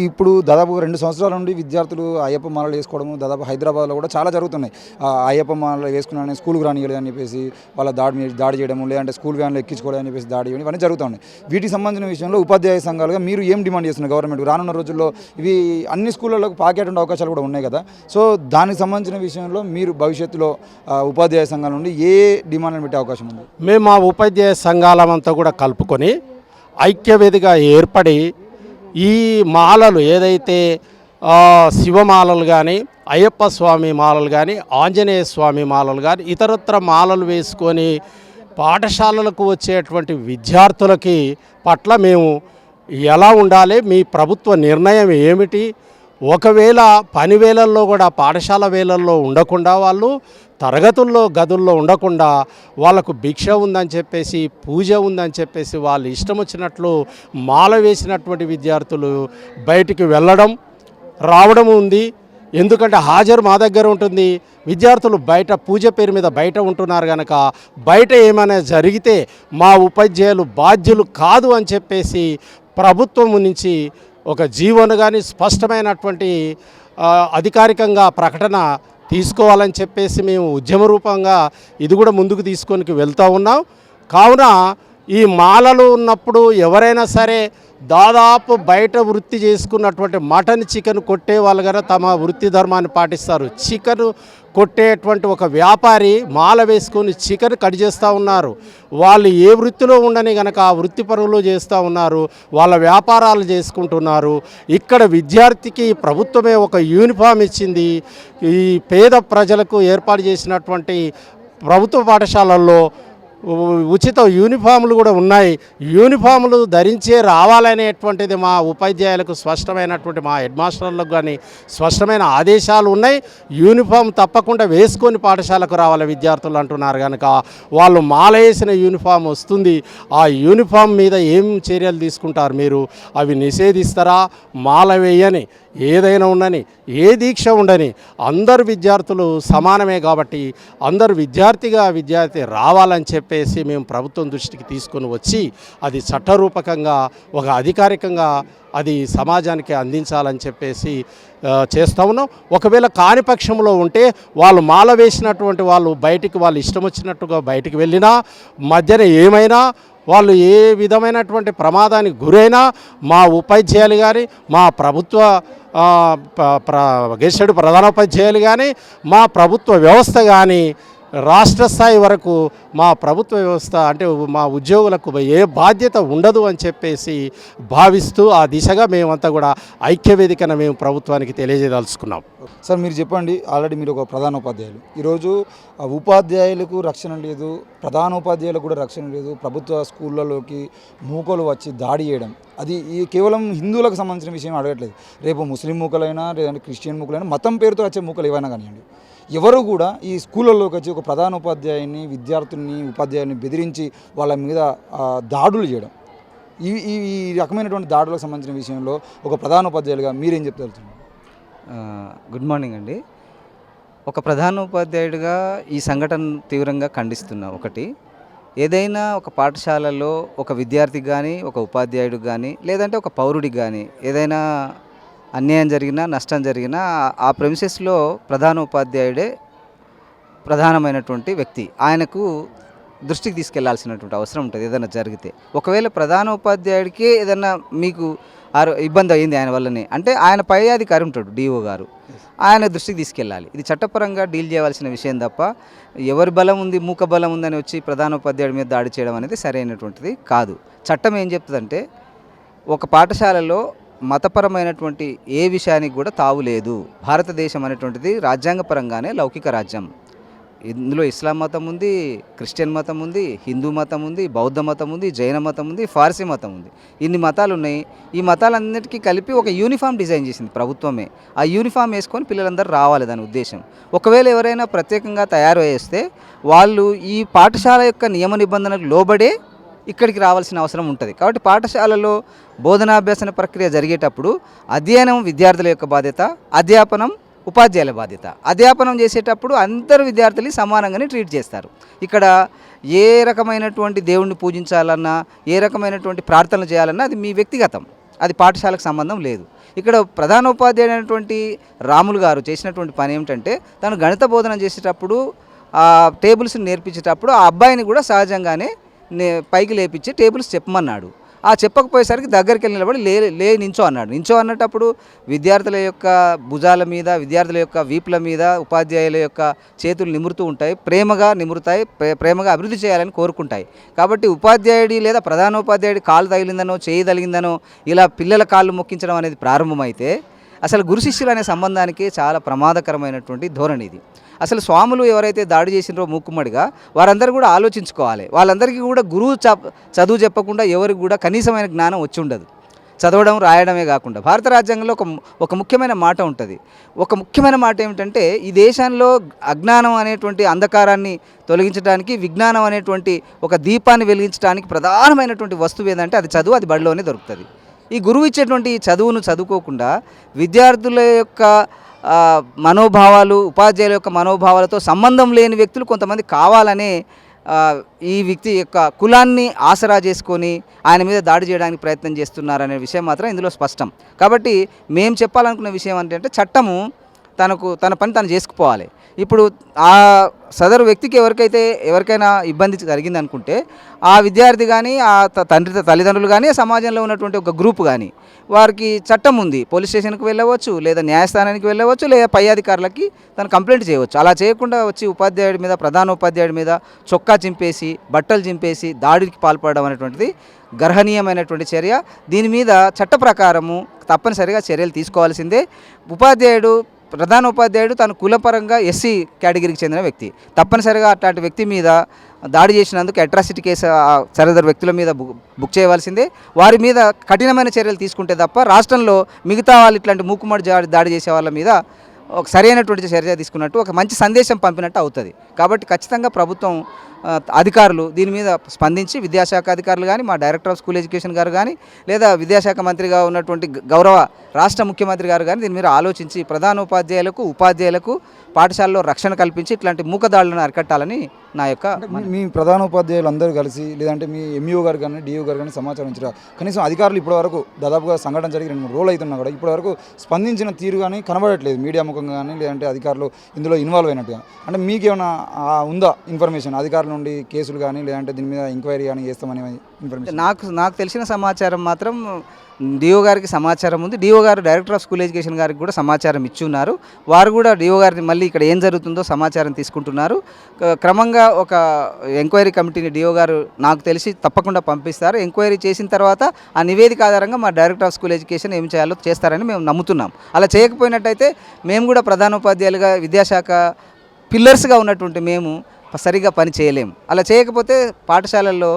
ఇప్పుడు దాదాపు 2 సంవత్సరాల నుండి విద్యార్థులు అయ్యప్ప మాలలు వేసుకోవడము దాదాపు హైదరాబాద్లో కూడా చాలా జరుగుతున్నాయి. అయ్యప్ప మాలలు వేసుకున్నారని స్కూల్కి రానియలేదు అని చెప్పేసి వాళ్ళ దాడి చేయడము, లేదంటే స్కూల్ వ్యాన్లో ఎక్కించుకోవడం అని చెప్పేసి దాడి చేయడం, ఇవన్నీ జరుగుతూ ఉన్నాయి. వీటికి సంబంధించిన విషయంలో ఉపాధ్యాయ సంఘాలుగా మీరు ఏం డిమాండ్ చేస్తున్నారు గవర్నమెంట్? రానున్న రోజుల్లో ఇవి అన్ని స్కూళ్ళలో పాకేటువంటి అవకాశాలు కూడా ఉన్నాయి కదా, సో దానికి సంబంధించిన విషయంలో మీరు భవిష్యత్తులో ఉపాధ్యాయ సంఘాల నుండి ఏ డిమాండ్లను పెట్టే అవకాశం ఉంది? మేము మా ఉపాధ్యాయ సంఘాలమంతా కూడా కలుపుకొని ఐక్యవేదిగా ఏర్పడి ఈ మాలలు ఏదైతే శివమాలలు కానీ, అయ్యప్ప స్వామి మాలలు కానీ, ఆంజనేయ స్వామి మాలలు కానీ, ఇతరత్ర మాలలు వేసుకొని పాఠశాలలకు వచ్చేటువంటి విద్యార్థులకి పట్ల మేము ఎలా ఉండాలి, మీ ప్రభుత్వ నిర్ణయం ఏమిటి, ఒకవేళ పని వేళల్లో కూడా పాఠశాల వేళల్లో ఉండకుండా వాళ్ళు తరగతుల్లో గదుల్లో ఉండకుండా వాళ్ళకు భిక్ష ఉందని చెప్పేసి పూజ ఉందని చెప్పేసి వాళ్ళు ఇష్టం వచ్చినట్లు మాల వేసినటువంటి విద్యార్థులు బయటికి వెళ్ళడం రావడం ఉంది. ఎందుకంటే హాజరు మా దగ్గర ఉంటుంది, విద్యార్థులు బయట పూజ పేరు మీద బయట ఉంటున్నారు కనుక బయట ఏమైనా జరిగితే మా ఉపాధ్యాయులు బాధ్యులు కాదు అని చెప్పేసి ప్రభుత్వం నుంచి ఒక జీవోను కానీ స్పష్టమైనటువంటి అధికారికంగా ప్రకటన తీసుకోవాలని చెప్పేసి మేము ఉద్యమ రూపంగా ఇది కూడా ముందుకు తీసుకొని వెళ్తూ ఉన్నాం. కావున ఈ మాలలు ఉన్నప్పుడు ఎవరైనా సరే దాదాపు బయట వృత్తి చేసుకున్నటువంటి మటన్ చికెన్ కొట్టే వాళ్ళు కనుక తమ వృత్తి ధర్మాన్ని పాటిస్తారు. చికెన్ కొట్టేటువంటి ఒక వ్యాపారి మాల వేసుకొని చికెన్ కట్ చేస్తూ ఉన్నారు. వాళ్ళు ఏ వృత్తిలో ఉండని కనుక ఆ వృత్తి పనులు చేస్తూ ఉన్నారు, వాళ్ళ వ్యాపారాలు చేసుకుంటున్నారు. ఇక్కడ విద్యార్థికి ప్రభుత్వమే ఒక యూనిఫామ్ ఇచ్చింది. ఈ పేద ప్రజలకు ఏర్పాటు చేసినటువంటి ప్రభుత్వ పాఠశాలల్లో ఉచిత యూనిఫామ్లు కూడా ఉన్నాయి. యూనిఫామ్లు ధరించే రావాలనేటువంటిది మా ఉపాధ్యాయులకు స్పష్టమైనటువంటి, మా హెడ్ మాస్టర్లకు కానీ స్పష్టమైన ఆదేశాలు ఉన్నాయి. యూనిఫామ్ తప్పకుండా వేసుకొని పాఠశాలకు రావాలి విద్యార్థులు అంటున్నారు కనుక వాళ్ళు మాల వేసిన యూనిఫామ్ వస్తుంది. ఆ యూనిఫామ్ మీద ఏం చర్యలు తీసుకుంటారు మీరు? అవి నిషేధిస్తారా? మాల వేయని ఏదైనా ఉండని, ఏ దీక్ష ఉండని, అందరు విద్యార్థులు సమానమే కాబట్టి అందరు విద్యార్థి రావాలని చెప్పేసి మేము ప్రభుత్వం దృష్టికి తీసుకొని వచ్చి అది చట్టరూపకంగా ఒక అధికారికంగా అది సమాజానికి అందించాలని చెప్పేసి చేస్తూ ఉన్నాం. ఒకవేళ కాని పక్షంలో ఉంటే వాళ్ళు మాల వేసినటువంటి వాళ్ళు బయటికి వాళ్ళు ఇష్టం వచ్చినట్టుగా బయటికి వెళ్ళినా, మధ్యన ఏమైనా వాళ్ళు ఏ విధమైనటువంటి ప్రమాదానికి గురైనా మా ఉపాధ్యాయులు కానీ, మా ప్రభుత్వ గెస్టెడ్ ప్రధానోపాధ్యాయులు కానీ, మా ప్రభుత్వ వ్యవస్థ కానీ రాష్ట్ర స్థాయి వరకు మా ప్రభుత్వ వ్యవస్థ అంటే మా ఉద్యోగులకు ఏ బాధ్యత ఉండదు అని చెప్పేసి భావిస్తూ ఆ దిశగా మేమంతా కూడా ఐక్యవేదికన మేము ప్రభుత్వానికి తెలియజేయదలుచుకున్నాం. సార్ మీరు చెప్పండి, ఆల్రెడీ మీరు ఒక ప్రధానోపాధ్యాయులు, ఈరోజు ఉపాధ్యాయులకు రక్షణ లేదు, ప్రధానోపాధ్యాయులకు కూడా రక్షణ లేదు. ప్రభుత్వ స్కూళ్ళలోకి మూకలు వచ్చి దాడి చేయడం, అది ఈ కేవలం హిందువులకు సంబంధించిన విషయం అడగట్లేదు. రేపు ముస్లిం మూకలైనా లేదంటే క్రిస్టియన్ మూకలైనా మొత్తం పేరుతో వచ్చే మూకలు ఏవైనా కానివ్వండి, ఎవరు కూడా ఈ స్కూళ్ళలోకి వచ్చి ఒక ప్రధానోపాధ్యాయుని, విద్యార్థుల్ని, ఉపాధ్యాయుల్ని బెదిరించి వాళ్ళ మీద దాడులు చేయడం, ఈ రకమైనటువంటి దాడులకు సంబంధించిన విషయంలో ఒక ప్రధానోపాధ్యాయులుగా మీరేం చెప్తారు? గుడ్ మార్నింగ్ అండి. ఒక ప్రధానోపాధ్యాయుడిగా ఈ సంఘటన తీవ్రంగా ఖండిస్తున్నా. ఒకటి, ఏదైనా ఒక పాఠశాలలో ఒక విద్యార్థికి కానీ, ఒక ఉపాధ్యాయుడికి కానీ, లేదంటే ఒక పౌరుడికి కానీ ఏదైనా అన్యాయం జరిగినా, నష్టం జరిగినా ఆ ప్రెమిసెస్లో ప్రధానోపాధ్యాయుడే ప్రధానమైనటువంటి వ్యక్తి. ఆయనకు దృష్టికి తీసుకెళ్లాల్సినటువంటి అవసరం ఉంటుంది ఏదైనా జరిగితే. ఒకవేళ ప్రధానోపాధ్యాయుడికే ఏదైనా మీకు ఇబ్బంది అయ్యింది ఆయన వల్లనే అంటే ఆయన పై అధికారి ఉంటాడు, డిఓ గారు, ఆయన దృష్టికి తీసుకెళ్ళాలి. ఇది చట్టపరంగా డీల్ చేయవలసిన విషయం తప్ప ఎవరి బలం ఉంది, మూక బలం ఉందని వచ్చి ప్రధానోపాధ్యాయుడి మీద దాడి చేయడం అనేది సరైనటువంటిది కాదు. చట్టం ఏం చెప్తుందంటే ఒక పాఠశాలలో మతపరమైనటువంటి ఏ విషయానికి కూడా తావు లేదు. భారతదేశం అనేటువంటిది రాజ్యాంగపరంగానే లౌకిక రాజ్యం. ఇందులో ఇస్లాం మతం ఉంది, క్రిస్టియన్ మతం ఉంది, హిందూ మతం ఉంది, బౌద్ధ మతం ఉంది, జైన మతం ఉంది, ఫార్సీ మతం ఉంది. ఇన్ని మతాలు ఉన్నాయి. ఈ మతాలన్నిటికీ కలిపి ఒక యూనిఫామ్ డిజైన్ చేసింది ప్రభుత్వమే. ఆ యూనిఫామ్ వేసుకొని పిల్లలందరూ రావాలి, దాని ఉద్దేశం. ఒకవేళ ఎవరైనా ప్రత్యేకంగా తయారు చేస్తే వాళ్ళు ఈ పాఠశాల యొక్క నియమ నిబంధనలకు లోబడే ఇక్కడికి రావాల్సిన అవసరం ఉంటుంది. కాబట్టి పాఠశాలలో బోధనాభ్యాసన ప్రక్రియ జరిగేటప్పుడు అధ్యయనం విద్యార్థుల యొక్క బాధ్యత, అధ్యాపనం ఉపాధ్యాయుల బాధ్యత. అధ్యాపనం చేసేటప్పుడు అందరు విద్యార్థులు సమానంగానే ట్రీట్ చేస్తారు. ఇక్కడ ఏ రకమైనటువంటి దేవుణ్ణి పూజించాలన్నా, ఏ రకమైనటువంటి ప్రార్థనలు చేయాలన్నా అది మీ వ్యక్తిగతం, అది పాఠశాలకు సంబంధం లేదు. ఇక్కడ ప్రధానోపాధ్యాయుడు అయినటువంటి రాములు గారు చేసినటువంటి పని ఏమిటంటే, తను గణిత బోధన చేసేటప్పుడు ఆ టేబుల్స్ని నేర్పించేటప్పుడు ఆ అబ్బాయిని కూడా సహజంగానే పైకి లేపించి టేబుల్స్ చెప్పమన్నాడు. ఆ చెప్పకపోయేసరికి దగ్గరికి వెళ్ళి నిలబడి నించో అన్నాడు. నించో అన్నటప్పుడు విద్యార్థుల యొక్క భుజాల మీద, విద్యార్థుల యొక్క వీపుల మీద ఉపాధ్యాయుల యొక్క చేతులు నిమురుతూ ఉంటాయి, ప్రేమగా నిమురుతాయి, ప్రేమగా అభివృద్ధి చేయాలని కోరుకుంటాయి. కాబట్టి ఉపాధ్యాయుడి లేదా ప్రధానోపాధ్యాయుడి కాలు తగిలిందనో, చేయి తగిలిందనో ఇలా పిల్లల కాళ్ళు మొక్కించడం అనేది ప్రారంభమైతే అసలు గురు శిష్యులు అనే సంబంధానికి చాలా ప్రమాదకరమైనటువంటి ధోరణి ఇది. అసలు స్వాములు ఎవరైతే దాడి చేసినారో మూకుమ్మడిగా వారందరూ కూడా ఆలోచించుకోవాలి. వాళ్ళందరికీ కూడా గురువు చదువు చెప్పకుండా ఎవరికి కూడా కనీసమైన జ్ఞానం వచ్చి ఉండదు. చదవడం రాయడమే కాకుండా భారత రాజ్యాంగంలో ఒక ముఖ్యమైన మాట ఉంటుంది. ఒక ముఖ్యమైన మాట ఏమిటంటే, ఈ దేశంలో అజ్ఞానం అనేటువంటి అంధకారాన్ని తొలగించడానికి, విజ్ఞానం అనేటువంటి ఒక దీపాన్ని వెలిగించడానికి ప్రధానమైనటువంటి వస్తువు ఏదంటే అది చదువు. అది బడిలోనే దొరుకుతుంది. ఈ గురువు ఇచ్చేటువంటి చదువును చదువుకోకుండా విద్యార్థుల యొక్క మనోభావాలు, ఉపాధ్యాయుల యొక్క మనోభావాలతో సంబంధం లేని వ్యక్తులు కొంతమంది కావాలనే ఈ వ్యక్తి యొక్క కులాన్ని ఆసరా చేసుకొని ఆయన మీద దాడి చేయడానికి ప్రయత్నం చేస్తున్నారనే విషయం మాత్రం ఇందులో స్పష్టం. కాబట్టి మేము చెప్పాలనుకున్న విషయం ఏంటంటే, చట్టము తన పని తను చేసుకుపోవాలి. ఇప్పుడు ఆ సదరు వ్యక్తికి ఎవరికైనా ఇబ్బంది జరిగింది అనుకుంటే ఆ విద్యార్థి కానీ, ఆ తల్లిదండ్రులు కానీ, సమాజంలో ఉన్నటువంటి ఒక గ్రూప్ కానీ వారికి చట్టం ఉంది. పోలీస్ స్టేషన్కి వెళ్ళవచ్చు, లేదా న్యాయస్థానానికి వెళ్ళవచ్చు, లేదా పై అధికారులకి తను కంప్లైంట్ చేయవచ్చు. అలా చేయకుండా వచ్చి ఉపాధ్యాయుడి మీద, ప్రధానోపాధ్యాయుడి మీద చొక్కా చింపేసి, బట్టలు చింపేసి దాడికి పాల్పడడం అనేటువంటిది గర్హనీయమైనటువంటి చర్య. దీని మీద చట్ట ప్రకారము తప్పనిసరిగా చర్యలు తీసుకోవాల్సిందే. ఉపాధ్యాయుడు ప్రధానోపాధ్యాయుడు తను కులపరంగా ఎస్సీ కేటగిరీకి చెందిన వ్యక్తి. తప్పనిసరిగా అట్లాంటి వ్యక్తి మీద దాడి చేసినందుకు అట్రాసిటీ కేసు సరిహద్దు వ్యక్తుల మీద బుక్ చేయవలసిందే. వారి మీద కఠినమైన చర్యలు తీసుకుంటే తప్ప రాష్ట్రంలో మిగతా వాళ్ళు ఇట్లాంటి మూకుమ్మడి దాడి చేసే వాళ్ళ మీద ఒక సరైనటువంటి చర్య తీసుకున్నట్టు ఒక మంచి సందేశం పంపినట్టు అవుతుంది. కాబట్టి ఖచ్చితంగా ప్రభుత్వం అధికారులు దీని మీద స్పందించి విద్యాశాఖ అధికారులు కానీ మా డైరెక్టర్ ఆఫ్ స్కూల్ ఎడ్యుకేషన్ గారు కానీ లేదా విద్యాశాఖ మంత్రిగా ఉన్నటువంటి గౌరవ రాష్ట్ర ముఖ్యమంత్రి గారు కానీ దీని మీద ఆలోచించి ప్రధానోపాధ్యాయులకు ఉపాధ్యాయులకు పాఠశాలలో రక్షణ కల్పించి ఇట్లాంటి మూకదాడులను అరికట్టాలని నా యొక్క మీ ప్రధానోపాధ్యాయులు అందరూ కలిసి లేదంటే మీ ఎంఈఓ గారు కానీ డిఓ గారు కానీ సమాచారం ఇచ్చారు. కనీసం అధికారులు ఇప్పటివరకు దాదాపుగా సంఘటన జరిగి 2-3 రోజులు అవుతున్నా కూడా ఇప్పటివరకు స్పందించిన తీరు కానీ కనబడట్లేదు మీడియా ముఖంగా కానీ లేదంటే అధికారులు ఇందులో ఇన్వాల్వ్ అయినట్టుగా. అంటే మీకేమైనా ఉందా ఇన్ఫర్మేషన్ అధికారుల నుండి కేసులు కానీ లేదంటే దీని మీద ఎంక్వైరీ కానీ చేస్తామనే ఇన్ఫర్మేషన్? నాకు తెలిసిన సమాచారం మాత్రం డిఓ గారికి సమాచారం ఉంది. డిఓ గారు డైరెక్టర్ ఆఫ్ స్కూల్ ఎడ్యుకేషన్ గారికి కూడా సమాచారం ఇచ్చి ఉన్నారు. వారు కూడా డిఓ గారిని మళ్ళీ ఇక్కడ ఏం జరుగుతుందో సమాచారం తీసుకుంటున్నారు. క్రమంగా ఒక ఎంక్వైరీ కమిటీని డిఓ గారు నాకు తెలిసి తప్పకుండా పంపిస్తారు. ఎంక్వైరీ చేసిన తర్వాత ఆ నివేదిక ఆధారంగా మా డైరెక్టర్ ఆఫ్ స్కూల్ ఎడ్యుకేషన్ ఏం చేయాలో చేస్తారని మేము నమ్ముతున్నాం. అలా చేయకపోయినట్టయితే మేము కూడా ప్రధానోపాధ్యాయులుగా విద్యాశాఖ పిల్లర్స్గా ఉన్నటువంటి మేము సరిగా పని చేయలేము. అలా చేయకపోతే పాఠశాలల్లో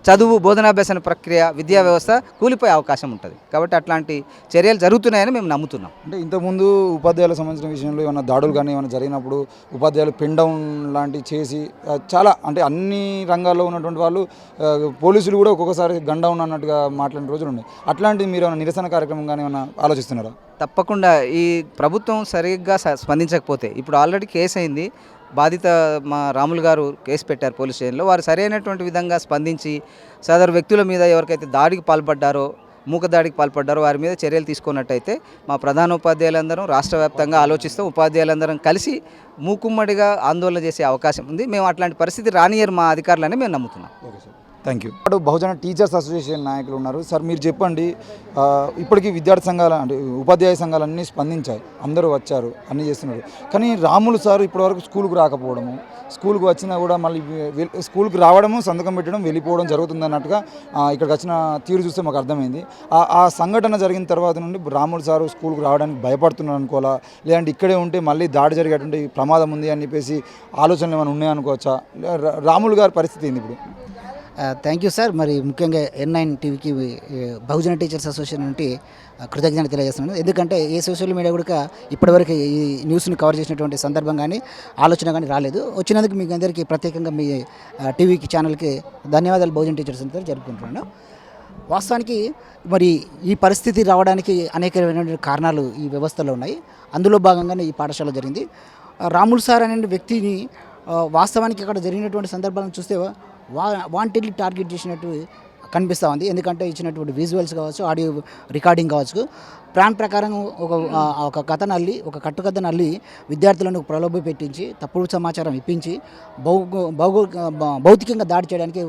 చదువు బోధనాభ్యాసన ప్రక్రియ విద్యా వ్యవస్థ కూలిపోయే అవకాశం ఉంటుంది. కాబట్టి అట్లాంటి చర్యలు జరుగుతున్నాయని మేము నమ్ముతున్నాం. అంటే ఇంతకుముందు ఉపాధ్యాయులకు సంబంధించిన విషయంలో ఏమైనా దాడులు కానీ ఏమైనా జరిగినప్పుడు ఉపాధ్యాయులు పెన్ డౌన్ లాంటివి చేసి చాలా అంటే అన్ని రంగాల్లో ఉన్నటువంటి వాళ్ళు పోలీసులు కూడా ఒక్కొక్కసారి గన్ డౌన్ అన్నట్టుగా మాట్లాడిన రోజులు ఉన్నాయి. అట్లాంటివి మీరు ఏమైనా నిరసన కార్యక్రమం కానీ ఏమైనా ఆలోచిస్తున్నారా? తప్పకుండా ఈ ప్రభుత్వం సరిగ్గా స్పందించకపోతే ఇప్పుడు ఆల్రెడీ కేసు అయింది. బాధిత మా రాములు గారు కేసు పెట్టారు పోలీస్ స్టేషన్లో. వారు సరైనటువంటి విధంగా స్పందించి సదరు వ్యక్తుల మీద ఎవరికైతే దాడికి పాల్పడ్డారో మూకదాడికి పాల్పడ్డారో వారి మీద చర్యలు తీసుకున్నట్టయితే మా ప్రధానోపాధ్యాయులందరం రాష్ట్ర వ్యాప్తంగా ఆలోచిస్తాం. ఉపాధ్యాయులందరం కలిసి మూకుమ్మడిగా ఆందోళన చేసే అవకాశం ఉంది. మేము అట్లాంటి పరిస్థితి రానియరు మా అధికారులని మేము నమ్ముతున్నాం. Okay sir, thank you. అటు బహుజన టీచర్స్ అసోసియేషన్ నాయకులు ఉన్నారు. సార్ మీరు చెప్పండి, ఇప్పటికీ విద్యార్థి సంఘాలు అంటే ఉపాధ్యాయ సంఘాలు అన్నీ స్పందించాయి, అందరూ వచ్చారు, అన్నీ చేస్తున్నారు. కానీ రాములు సార్ ఇప్పటివరకు స్కూల్కి రాకపోవడము, స్కూల్కి వచ్చినా కూడా మళ్ళీ స్కూల్కి రావడము సంతకం పెట్టడం వెళ్ళిపోవడం జరుగుతుంది అన్నట్టుగా ఇక్కడికి వచ్చిన తీరు చూస్తే మాకు అర్థమైంది. ఆ సంఘటన జరిగిన తర్వాత నుండి రాములు సారు స్కూల్కి రావడానికి భయపడుతున్నారు అనుకోవాలా, లేదంటే ఇక్కడే ఉంటే మళ్ళీ దాడి జరిగేటువంటి ప్రమాదం ఉంది అని చెప్పేసి ఆలోచనలు ఏమైనా ఉన్నాయనుకోవచ్చా? రాములు గారి పరిస్థితి ఏంది ఇప్పుడు? Thank you sir. మరి ముఖ్యంగా N9 టీవీకి బహుజన టీచర్స్ అసోసియేషన్ నుండి కృతజ్ఞత తెలియజేస్తున్నాను. ఎందుకంటే ఏ సోషల్ మీడియా కూడా ఇప్పటివరకు ఈ న్యూస్ని కవర్ చేసినటువంటి సందర్భం కానీ ఆలోచన కానీ రాలేదు. వచ్చినందుకు మీకు అందరికీ ప్రత్యేకంగా మీ టీవీకి ఛానల్కి ధన్యవాదాలు బహుజన టీచర్స్ అంతా జరుపుకుంటున్నాను. వాస్తవానికి మరి ఈ పరిస్థితి రావడానికి అనేకమైనటువంటి కారణాలు ఈ వ్యవస్థలో ఉన్నాయి. అందులో భాగంగానే ఈ పాఠశాల జరిగింది. రాములు సార్ అనే వ్యక్తిని వాస్తవానికి అక్కడ జరిగినటువంటి సందర్భాలను చూస్తే వాంటెడ్లీ టార్గెట్ చేసినట్టు కనిపిస్తూ ఉంది. ఎందుకంటే ఇచ్చినటువంటి విజువల్స్ కావచ్చు, ఆడియో రికార్డింగ్ కావచ్చు, ప్లాన్ ప్రకారం ఒక కథను అల్లి, ఒక కట్టుకథను అల్లి విద్యార్థులను ప్రలోభ పెట్టించి తప్పుడు సమాచారం ఇప్పించి భౌతికంగా దాడి చేయడానికి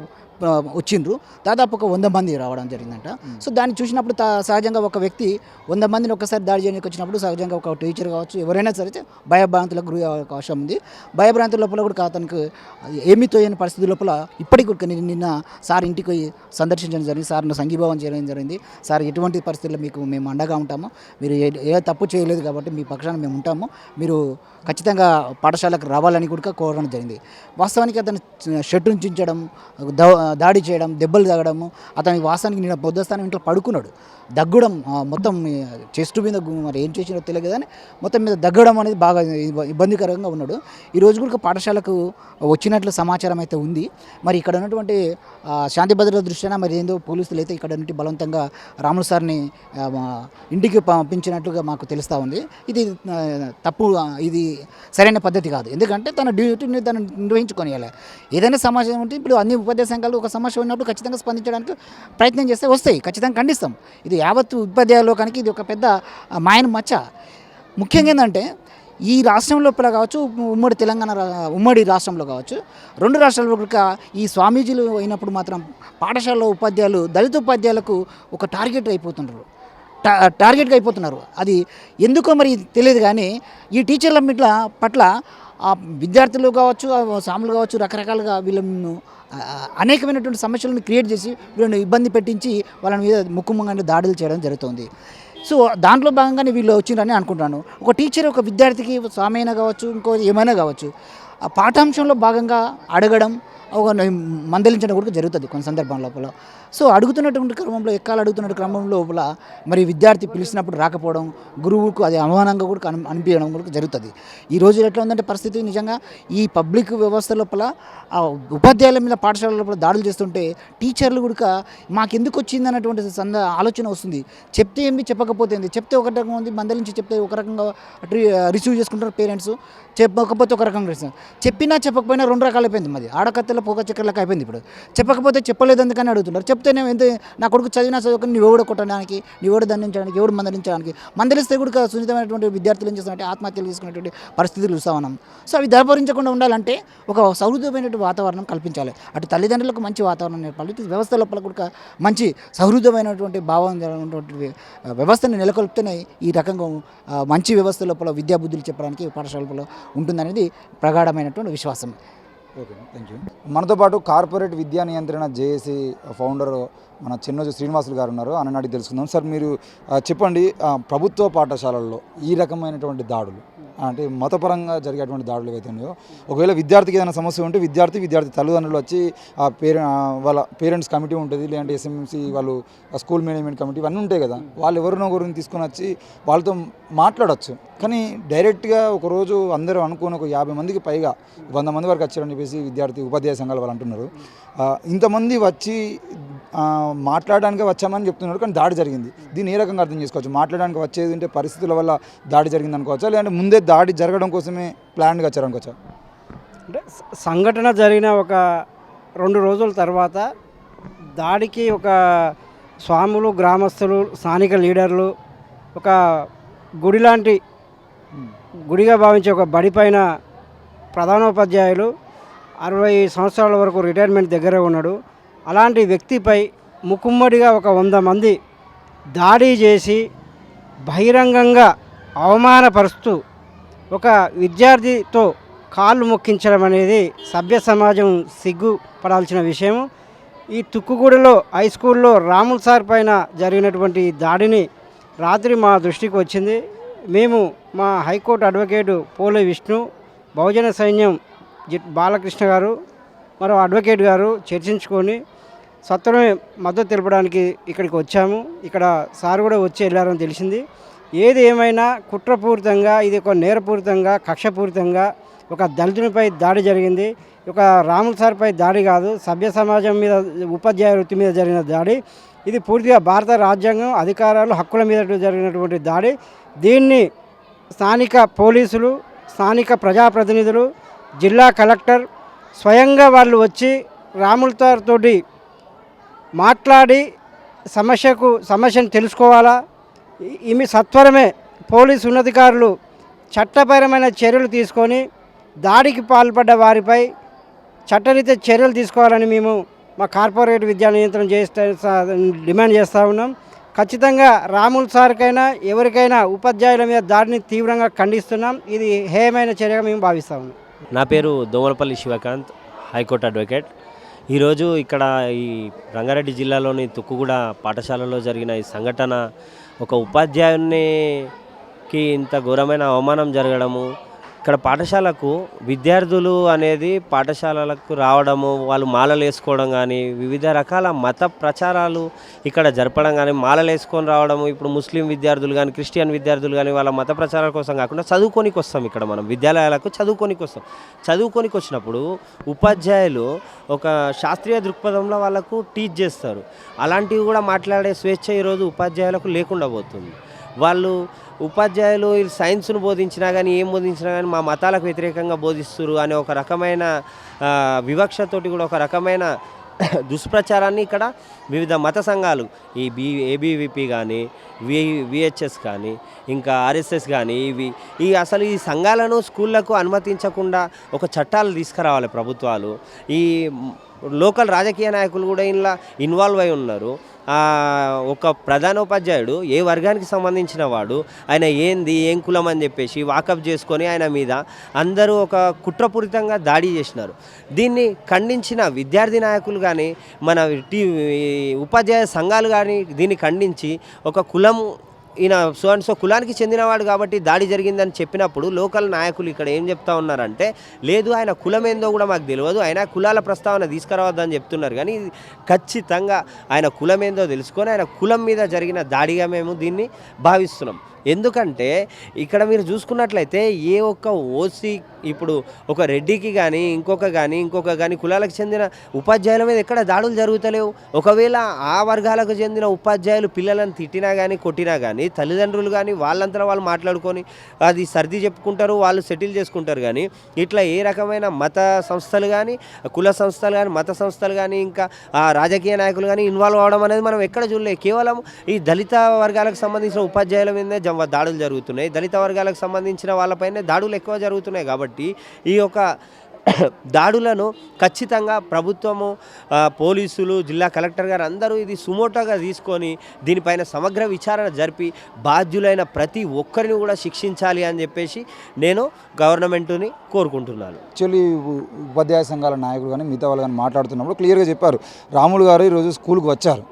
వచ్చిండ్రు. దాదాపు ఒక 100 మంది రావడం జరిగిందంట. సో దాన్ని చూసినప్పుడు సహజంగా ఒక వ్యక్తి 100 మందిని ఒక్కసారి దాడి చేయడానికి వచ్చినప్పుడు సహజంగా ఒక టీచర్ కావచ్చు ఎవరైనా సరే భయభ్రాంతులకు గురి అవకాశం ఉంది. భయభ్రాంతుల లోపల కూడా అతనికి ఏమీ తోయని పరిస్థితి లోపల ఇప్పటికి కూడా నిన్న సార్ ఇంటికి పోయి సందర్శించడం జరిగింది. సార్ను సంఘీభావం చేయడం జరిగింది. సార్ ఎటువంటి పరిస్థితుల్లో మీకు మేము అండగా ఉంటాము, మీరు ఏ తప్పు చేయలేదు కాబట్టి మీ పక్షాన మేము ఉంటాము, మీరు ఖచ్చితంగా పాఠశాలకు రావాలని కూడా కోరడం జరిగింది. వాస్తవానికి అతను షర్టు చించడం, దాడి చేయడం, దెబ్బలు తగ్గడము, అతని వాస్తవానికి నిన్న పొద్దుస్థానం ఇంట్లో పడుకున్నాడు, దగ్గడం, మొత్తం చెస్ట్ మీద మరి ఏం చేసినో తెలియదు కానీ మొత్తం మీద దగ్గడం అనేది బాగా ఇబ్బందికరంగా ఉన్నాడు. ఈరోజు కూడా పాఠశాలకు వచ్చినట్లు సమాచారం అయితే ఉంది. మరి ఇక్కడ ఉన్నటువంటి శాంతి భద్రత దృష్ట్యా మరి ఏందో పోలీసులు అయితే ఇక్కడ నుండి బలవంతంగా రాములు సార్ని ఇంటికి పంపించినట్లుగా మాకు తెలుస్తూ ఉంది. ఇది తప్పు, ఇది సరైన పద్ధతి కాదు. ఎందుకంటే తన డ్యూటీని తను నిర్వహించుకోనియాలి. ఏదైనా సమాచారం ఉంటే ఇప్పుడు అన్ని ఉపాధ్యాయ సంఘాలు ఒక సమస్య ఉన్నప్పుడు ఖచ్చితంగా స్పందించడానికి ప్రయత్నం చేస్తే వస్తాయి, ఖచ్చితంగా ఖండిస్తాం. ఇది యావత్తు ఉపాధ్యాయ లోకానికి ఇది ఒక పెద్ద మాయన మచ్చ. ముఖ్యంగా ఏంటంటే ఈ రాష్ట్రం లోపల కావచ్చు, ఉమ్మడి రాష్ట్రంలో కావచ్చు, 2 రాష్ట్రాల్లో కూడా ఈ స్వామీజీలు అయినప్పుడు మాత్రం పాఠశాలలో ఉపాధ్యాయులు దళిత ఉపాధ్యాయులకు ఒక టార్గెట్గా అయిపోతున్నారు. అది ఎందుకో మరి తెలియదు కానీ ఈ టీచర్ల పట్ల విద్యార్థులు కావచ్చు, సాములు కావచ్చు, రకరకాలుగా వీళ్ళను అనేకమైనటువంటి సమస్యలను క్రియేట్ చేసి వీళ్ళని ఇబ్బంది పెట్టించి వాళ్ళ మీద ముక్కుమంగా దాడులు చేయడం జరుగుతుంది. సో దాంట్లో భాగంగానే వీళ్ళు వచ్చిందని అనుకుంటున్నాను. ఒక టీచర్ ఒక విద్యార్థికి స్వామి అయినా కావచ్చు, ఇంకో ఏమైనా కావచ్చు, ఆ పాఠాంశంలో భాగంగా అడగడం, ఒక మందలించడం కూడా జరుగుతుంది కొన్ని సందర్భం లోపల. సో అడుగుతున్నటువంటి క్రమంలో అడుగుతున్న క్రమం లోపల మరి విద్యార్థి పిలిచినప్పుడు రాకపోవడం, గురువుకు అది అవమానంగా కూడా అనిపించడం కూడా జరుగుతుంది. ఈ రోజు ఎట్లా ఉందంటే పరిస్థితి, నిజంగా ఈ పబ్లిక్ వ్యవస్థ లోపల ఆ ఉపాధ్యాయుల మీద పాఠశాల లోపల దాడులు చేస్తుంటే టీచర్లు కూడా మాకెందుకు వచ్చింది అన్నటువంటి ఆలోచన వస్తుంది. చెప్తే ఏంది, చెప్పకపోతే ఏంది. చెప్తే ఒక రకంగా ఉంది, మందలించి చెప్తే ఒక రకంగా రిసీవ్ చేసుకుంటారు పేరెంట్స్, చెప్పకపోతే ఒక రకంగా రిసీవ్. చెప్పినా చెప్పకపోయినా రెండు రకాలు అయిపోయింది. మాది ఆడకత్తెల పొగ చక్కెరలకు అయిపోయింది. ఇప్పుడు చెప్పకపోతే చెప్పలేదు ఎందుకని అడుగుతున్నారు. చెప్తేనే ఎంత నా కొడుకు చదువుకొని నువ్వు ఎవడు కొట్టడానికి, నువ్వు ఎవడు దండించడానికి, ఎవడు మందలించడానికి. మందలిస్తే కూడా సున్నితమైనటువంటి విద్యార్థులు ఏం చేస్తారంటే ఆత్మహత్యలు చేసుకునేటువంటి పరిస్థితులు చూస్తా ఉన్నాం. సో అవి దరపరించకుండా ఉండాలంటే ఒక సౌహృదమైనటువంటి వాతావరణం కల్పించాలి. అటు తల్లిదండ్రులకు మంచి వాతావరణం నేర్పాలి, ఇటు వ్యవస్థ లోపల కూడా మంచి సౌహృదమైనటువంటి భావం ఉన్నటువంటి వ్యవస్థను నెలకొల్పితేనే ఈ రకంగా మంచి వ్యవస్థ లోపల విద్యాబుద్ధులు చెప్పడానికి పాఠశాల లోపల ఉంటుందనేది ప్రగాఢమైనటువంటి విశ్వాసం. Okay, thank you. మనతో పాటు కార్పొరేట్ విద్యా నియంత్రణ జేఏసీ ఫౌండర్ మన చెన్నోజు శ్రీనివాసులు గారు ఉన్నారు. అని అడిగి తెలుసుకుందాం. సార్, మీరు చెప్పండి, ప్రభుత్వ పాఠశాలల్లో ఈ రకమైనటువంటి దాడులు అంటే మతపరంగా జరిగేటువంటి దాడులు ఏవైతే ఉన్నాయో, ఒకవేళ విద్యార్థికి ఏదైనా సమస్య ఉంటే విద్యార్థి తల్లిదండ్రులు వచ్చి వాళ్ళ పేరెంట్స్ కమిటీ ఉంటుంది, లేదంటే ఎస్ఎంసీ వాళ్ళు స్కూల్ మేనేజ్మెంట్ కమిటీ ఇవన్నీ ఉంటాయి కదా, వాళ్ళు ఎవరినో ఒకరిని తీసుకొని వచ్చి వాళ్ళతో మాట్లాడచ్చు. కానీ డైరెక్ట్గా ఒకరోజు అందరూ అనుకుని ఒక 50 మందికి పైగా 100 మంది వరకు వచ్చారని చెప్పేసి విద్యార్థి ఉపాధ్యాయ సంఘాలు వాళ్ళు అంటున్నారు. ఇంతమంది వచ్చి మాట్లాడడానికి వచ్చామని చెప్తున్నారు, కానీ దాడి జరిగింది. దీన్ని ఏ రకంగా అర్థం చేసుకోవచ్చు? మాట్లాడడానికి వచ్చేది అంటే పరిస్థితుల వల్ల దాడి జరిగింది అనుకోవచ్చా, లేదంటే ముందే దాడి జరగడం కోసమే ప్లాన్గా వచ్చారనుకోవచ్చా? అంటే సంఘటన జరిగిన ఒక 2 రోజుల తర్వాత దాడికి ఒక స్వాములు, గ్రామస్తులు, స్థానిక లీడర్లు, ఒక గుడి లాంటి గుడిగా భావించే ఒక బడి పైన ప్రధానోపాధ్యాయులు 60 సంవత్సరాల వరకు రిటైర్మెంట్ దగ్గర ఉన్నాడు. అలాంటి వ్యక్తిపై ముకుమ్మడిగా ఒక 100 మంది దాడి చేసి బహిరంగంగా అవమానపరుస్తూ ఒక విద్యార్థితో కాళ్ళు మొక్కించడం అనేది సభ్య సమాజం సిగ్గుపడాల్సిన విషయం. ఈ తుక్కుగూడలో హై స్కూల్లో రాముల్ సార్ పైన జరిగినటువంటి దాడిని రాత్రి మా దృష్టికి వచ్చింది. మేము మా హైకోర్టు అడ్వకేటు పోలే విష్ణు, బహుజన సైన్యం బాలకృష్ణ గారు, మరో అడ్వకేట్ గారు చర్చించుకొని సత్వరమే మద్దతు తెలపడానికి ఇక్కడికి వచ్చాము. ఇక్కడ సార్ కూడా వచ్చి వెళ్ళారని తెలిసింది. ఏది ఏమైనా కుట్రపూరితంగా, ఇది ఒక నేరపూరితంగా, కక్షపూరితంగా ఒక దళితునిపై దాడి జరిగింది. ఒక రాముల్ సార్పై దాడి కాదు, సభ్య సమాజం మీద, ఉపాధ్యాయ వృత్తి మీద జరిగిన దాడి. ఇది పూర్తిగా భారత రాజ్యాంగం, అధికారాలు, హక్కుల మీద జరిగినటువంటి దాడి. దీన్ని స్థానిక పోలీసులు, స్థానిక ప్రజాప్రతినిధులు, జిల్లా కలెక్టర్ స్వయంగా వాళ్ళు వచ్చి రాముల్ సార్ తోటి మాట్లాడి సమస్యను తెలుసుకోవాలా. ఈమె సత్వరమే పోలీసు ఉన్నతాధికారులు చట్టపరమైన చర్యలు తీసుకొని దాడికి పాల్పడ్డ వారిపై చట్టరీత్యా చర్యలు తీసుకోవాలని మేము మా కార్పొరేట్ విద్యా నియంత్రణ డిమాండ్ చేస్తూ ఉన్నాం. ఖచ్చితంగా రాముల్ సార్కైనా ఎవరికైనా ఉపాధ్యాయుల మీద దాడిని తీవ్రంగా ఖండిస్తున్నాం. ఇది హేయమైన చర్యగా మేము భావిస్తూ ఉన్నాం. నా పేరు దోమలపల్లి శివకాంత్, హైకోర్టు అడ్వకేట్. ఈరోజు ఇక్కడ ఈ రంగారెడ్డి జిల్లాలోని తుక్కుగూడ పాఠశాలలో జరిగిన ఈ సంఘటన, ఒక ఉపాధ్యాయునికి ఇంత ఘోరమైన అవమానం జరగడము, ఇక్కడ పాఠశాలకు విద్యార్థులు అనేది పాఠశాలలకు రావడము, వాళ్ళు మాలలు వేసుకోవడం కానీ, వివిధ రకాల మత ప్రచారాలు ఇక్కడ జరపడం కానీ, మాలలు వేసుకొని రావడము. ఇప్పుడు ముస్లిం విద్యార్థులు కానీ, క్రిస్టియన్ విద్యార్థులు కానీ వాళ్ళ మత ప్రచారాల కోసం కాకుండా చదువుకోనికి వస్తాం. ఇక్కడ మనం విద్యాలయాలకు చదువుకోనికి వస్తాం. చదువుకోనికి వచ్చినప్పుడు ఉపాధ్యాయులు ఒక శాస్త్రీయ దృక్పథంలో వాళ్ళకు టీచ్ చేస్తారు. అలాంటివి కూడా మాట్లాడే స్వేచ్ఛ ఈరోజు ఉపాధ్యాయులకు లేకుండా పోతుంది. వాళ్ళు ఉపాధ్యాయులు సైన్స్ను బోధించినా కానీ, ఏం బోధించినా కానీ మా మతాలకు వ్యతిరేకంగా బోధిస్తారు అనే ఒక రకమైన వివక్షతోటి కూడా ఒక రకమైన దుష్ప్రచారాన్ని ఇక్కడ వివిధ మత సంఘాలు, ఈ ఏబీవీపీ కానీ, విహెచ్ఎస్ కానీ, ఇంకా ఆర్ఎస్ఎస్ కానీ, ఈ అసలు ఈ సంఘాలను స్కూళ్ళకు అనుమతించకుండా ఒక చట్టాలు తీసుకురావాలి ప్రభుత్వాలు. ఈ లోకల్ రాజకీయ నాయకులు కూడా ఇలా ఇన్వాల్వ్ అయి ఉన్నారు. ఒక ప్రధానోపాధ్యాయుడు ఏ వర్గానికి సంబంధించిన వాడు, ఆయన ఏంది, ఏం కులం అని చెప్పేసి వాకప్ చేసుకొని ఆయన మీద అందరూ ఒక కుట్రపూరితంగా దాడి చేసినారు. దీన్ని ఖండించిన విద్యార్థి నాయకులు కానీ, మన ఉపాధ్యాయ సంఘాలు కానీ దీన్ని ఖండించి ఒక కులం ఈయన సో అండ్ సో కులానికి చెందినవాడు కాబట్టి దాడి జరిగిందని చెప్పినప్పుడు లోకల్ నాయకులు ఇక్కడ ఏం చెప్తా ఉన్నారంటే లేదు ఆయన కులం ఏందో కూడా మాకు తెలియదు, ఆయన కులాల ప్రస్తావన తీసుకురావద్దని చెప్తున్నారు. కానీ ఖచ్చితంగా ఆయన కులం ఏందో తెలుసుకొని ఆయన కులం మీద జరిగిన దాడిగా మేము దీన్ని భావిస్తున్నాం. ఎందుకంటే ఇక్కడ మీరు చూసుకున్నట్లయితే ఏ ఒక్క ఓసీ ఇప్పుడు ఒక రెడ్డికి కానీ ఇంకొక కానీ కులాలకు చెందిన ఉపాధ్యాయుల మీద ఎక్కడ దాడులు జరుగుతలేవు. ఒకవేళ ఆ వర్గాలకు చెందిన ఉపాధ్యాయులు పిల్లలను తిట్టినా కానీ కొట్టినా కానీ తల్లిదండ్రులు కానీ వాళ్ళంతా వాళ్ళు మాట్లాడుకొని అది సర్ది చెప్పుకుంటారు, వాళ్ళు సెటిల్ చేసుకుంటారు. కానీ ఇట్లా ఏ రకమైన మత సంస్థలు కానీ కుల సంస్థలు కానీ మత సంస్థలు కానీ ఇంకా రాజకీయ నాయకులు కానీ ఇన్వాల్వ్ అవ్వడం అనేది మనం ఎక్కడ చూడలేదు. కేవలం ఈ దళిత వర్గాలకు సంబంధించిన ఉపాధ్యాయుల మీదనే దాడులు జరుగుతున్నాయి, దళిత వర్గాలకు సంబంధించిన వాళ్ళపైనే దాడులు ఎక్కువ జరుగుతున్నాయి. కాబట్టి ఈ యొక్క దాడులను ఖచ్చితంగా ప్రభుత్వము, పోలీసులు, జిల్లా కలెక్టర్ గారు అందరూ ఇది సుమోటోగా తీసుకొని దీనిపైన సమగ్ర విచారణ జరిపి బాధ్యులైన ప్రతి ఒక్కరిని కూడా శిక్షించాలి అని చెప్పేసి నేను గవర్నమెంట్ని కోరుకుంటున్నాను. యాక్చువల్లీ ఉపాధ్యాయ సంఘాల నాయకులు కానీ మిగతా వాళ్ళు కానీ మాట్లాడుతున్నప్పుడు క్లియర్గా చెప్పారు, రాములు గారు ఈరోజు స్కూల్కి వచ్చారు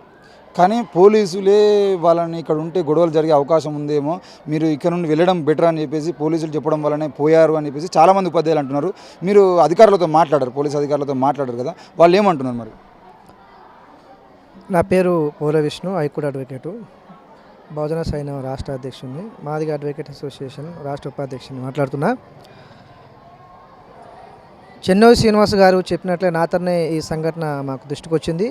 కానీ పోలీసులే వాళ్ళని ఇక్కడ ఉంటే గొడవలు జరిగే అవకాశం ఉందేమో, మీరు ఇక్కడ నుండి వెళ్ళడం బెటర్ అని చెప్పేసి పోలీసులు చెప్పడం వల్లనే పోయారు అని చెప్పేసి చాలామంది ఉపాధ్యాయులు అంటున్నారు. మీరు అధికారులతో మాట్లాడారు, పోలీసు అధికారులతో మాట్లాడారు కదా, వాళ్ళు ఏమంటున్నారు మరి? నా పేరు పోల విష్ణు, హైకోర్టు అడ్వకేటు, బహుజన సైన్యం రాష్ట్ర అధ్యక్షుడిని, మాదిగ అడ్వకేట్ అసోసియేషన్ రాష్ట్ర ఉపాధ్యక్షుడిని మాట్లాడుతున్నా. చెన్నోజి శ్రీనివాస్ గారు చెప్పినట్లే నాతోనే ఈ సంఘటన మాకు దృష్టికి వచ్చింది.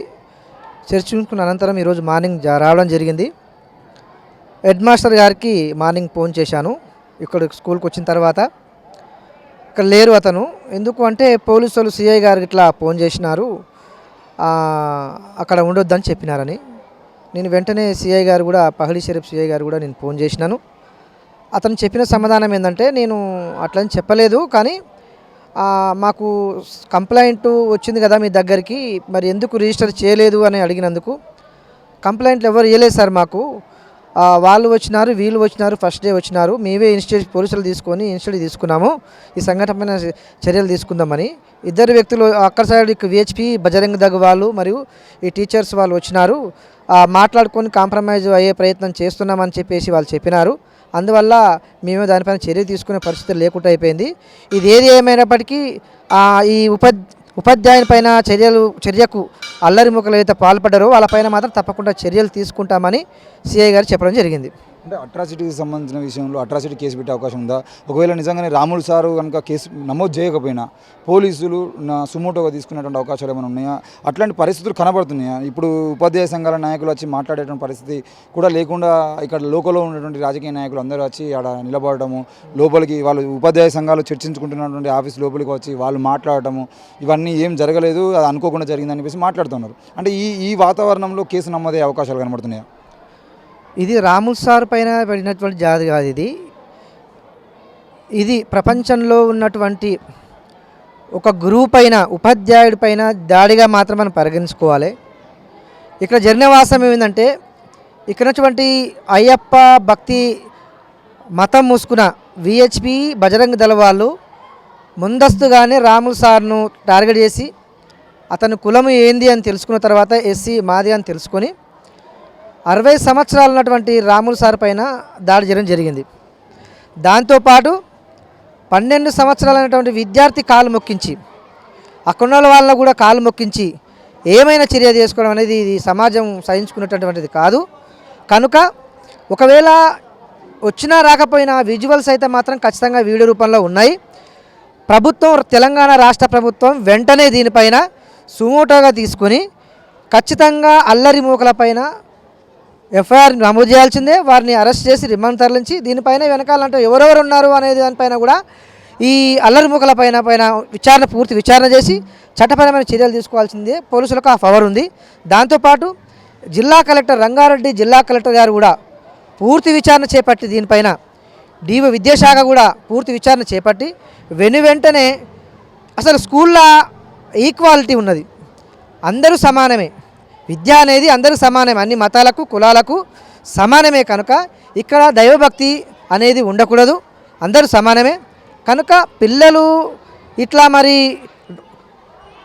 చర్చించుకున్న అనంతరం ఈరోజు మార్నింగ్ రావడం జరిగింది. హెడ్ మాస్టర్ గారికి మార్నింగ్ ఫోన్ చేశాను. ఇక్కడ స్కూల్కి వచ్చిన తర్వాత ఇక్కడ లేరు అతను. ఎందుకు అంటే పోలీసు వాళ్ళు సిఐ గారికి ఇట్లా ఫోన్ చేసినారు, అక్కడ ఉండొద్దని చెప్పినారని. నేను వెంటనే సిఐ గారు కూడా, పహళీ షరీఫ్ సిఐ గారు కూడా నేను ఫోన్ చేసినాను. అతను చెప్పిన సమాధానం ఏంటంటే, నేను అట్లని చెప్పలేదు, కానీ మాకు కంప్లైంట్ వచ్చింది కదా మీ దగ్గరికి, మరి ఎందుకు రిజిస్టర్ చేయలేదు అని అడిగినందుకు, కంప్లైంట్లు ఎవరు ఇవ్వలేదు సార్ మాకు, వాళ్ళు వచ్చినారు వీళ్ళు వచ్చినారు, ఫస్ట్ డే వచ్చినారు, మేమే ఇన్స్టిట్యూట్ పోలీసులు తీసుకున్నాము ఈ సంఘటన పైన చర్యలు తీసుకుందామని. ఇద్దరు వ్యక్తులు అక్కడ సైడ్ విహెచ్పి బజరంగ్ దగ్ వాళ్ళు మరియు ఈ టీచర్స్ వాళ్ళు వచ్చినారు, మాట్లాడుకొని కాంప్రమైజ్ అయ్యే ప్రయత్నం చేస్తున్నామని చెప్పేసి వాళ్ళు చెప్పినారు. అందువల్ల మేము దానిపైన చర్య తీసుకునే పరిస్థితి లేకుండా అయిపోయింది. ఇది ఏది ఏమైనప్పటికీ ఈ ఉపాధ్యాయుని పైన చర్యకు అల్లరి ముక్కలు అయితే పాల్పడ్డారో వాళ్ళపైన మాత్రం తప్పకుండా చర్యలు తీసుకుంటామని సిఐ గారు చెప్పడం జరిగింది. అంటే అట్రాసిటీకి సంబంధించిన విషయంలో అట్రాసిటీ కేసు పెట్టే అవకాశం ఉందా? ఒకవేళ నిజంగానే రాములు సారు కనుక కేసు నమోదు చేయకపోయినా పోలీసులు సుమోటోగా తీసుకునేటువంటి అవకాశాలు ఏమైనా ఉన్నాయా? అట్లాంటి పరిస్థితులు కనబడుతున్నాయా? ఇప్పుడు ఉపాధ్యాయ సంఘాల నాయకులు వచ్చి మాట్లాడేటువంటి పరిస్థితి కూడా లేకుండా ఇక్కడ లోకల్లో ఉన్నటువంటి రాజకీయ నాయకులు అందరూ వచ్చి ఆడ నిలబడము, లోపలికి వాళ్ళు ఉపాధ్యాయ సంఘాలు చర్చించుకుంటున్నటువంటి ఆఫీస్ లోపలికి వచ్చి వాళ్ళు మాట్లాడటము, ఇవన్నీ ఏం జరగలేదు, అది అనుకోకుండా జరిగిందని చెప్పేసి మాట్లాడుతున్నారు. అంటే ఈ వాతావరణంలో కేసు నమోదయ్యే అవకాశాలు కనబడుతున్నాయా? ఇది రాముల్ సార్ పైన పడినటువంటి జాతి కాదు, ఇది ప్రపంచంలో ఉన్నటువంటి ఒక గురువు పైన, ఉపాధ్యాయుడి పైన దాడిగా మాత్రం మనం పరిగణించుకోవాలి. ఇక్కడ జరిగిన వాస్తవం ఏమిటంటే, ఇక్కడ ఉన్నటువంటి అయ్యప్ప భక్తి మతం మూసుకున్న విహెచ్పి బజరంగ్ దళ వాళ్ళు ముందస్తుగానే రాముల్ సార్ను టార్గెట్ చేసి అతని కులము ఏంది అని తెలుసుకున్న తర్వాత ఎస్సీ మాది అని తెలుసుకొని 60 సంవత్సరాలు ఉన్నటువంటి రాముల్ సార్ పైన దాడి చేయడం జరిగింది. దాంతోపాటు 12 సంవత్సరాలైనటువంటి విద్యార్థి కాలు మొక్కించి, అక్కడున్న వాళ్ళ కూడా కాలు మొక్కించి ఏమైనా చర్య చేసుకోవడం అనేది ఇది సమాజం సహించుకునేటటువంటిది కాదు. కనుక ఒకవేళ వచ్చినా రాకపోయినా విజువల్స్ అయితే మాత్రం ఖచ్చితంగా వీడియో రూపంలో ఉన్నాయి. ప్రభుత్వం, తెలంగాణ రాష్ట్ర ప్రభుత్వం వెంటనే దీనిపైన సుమోటోగా తీసుకొని ఖచ్చితంగా అల్లరి మూకలపైన ఎఫ్ఐఆర్ నమోదు చేయాల్సిందే. వారిని అరెస్ట్ చేసి రిమాండ్ తరలించి దీనిపైన వెనకాలంటే ఎవరెవరు ఉన్నారు అనేది దానిపైన కూడా ఈ అల్లరి మూకల పైన పూర్తి విచారణ చేసి చట్టపరమైన చర్యలు తీసుకోవాల్సిందే. పోలీసులకు ఆ పవర్ ఉంది. దాంతోపాటు జిల్లా కలెక్టర్ రంగారెడ్డి జిల్లా కలెక్టర్ గారు కూడా పూర్తి విచారణ చేపట్టి దీనిపైన డిఓ విద్యాశాఖ కూడా పూర్తి విచారణ చేపట్టి వెంటనే అసలు స్కూల్లో ఈక్వాలిటీ ఉన్నది, అందరూ సమానమే, విద్య అనేది అందరూ సమానమే, అన్ని మతాలకు కులాలకు సమానమే. కనుక ఇక్కడ దైవభక్తి అనేది ఉండకూడదు, అందరూ సమానమే. కనుక పిల్లలు ఇట్లా మరి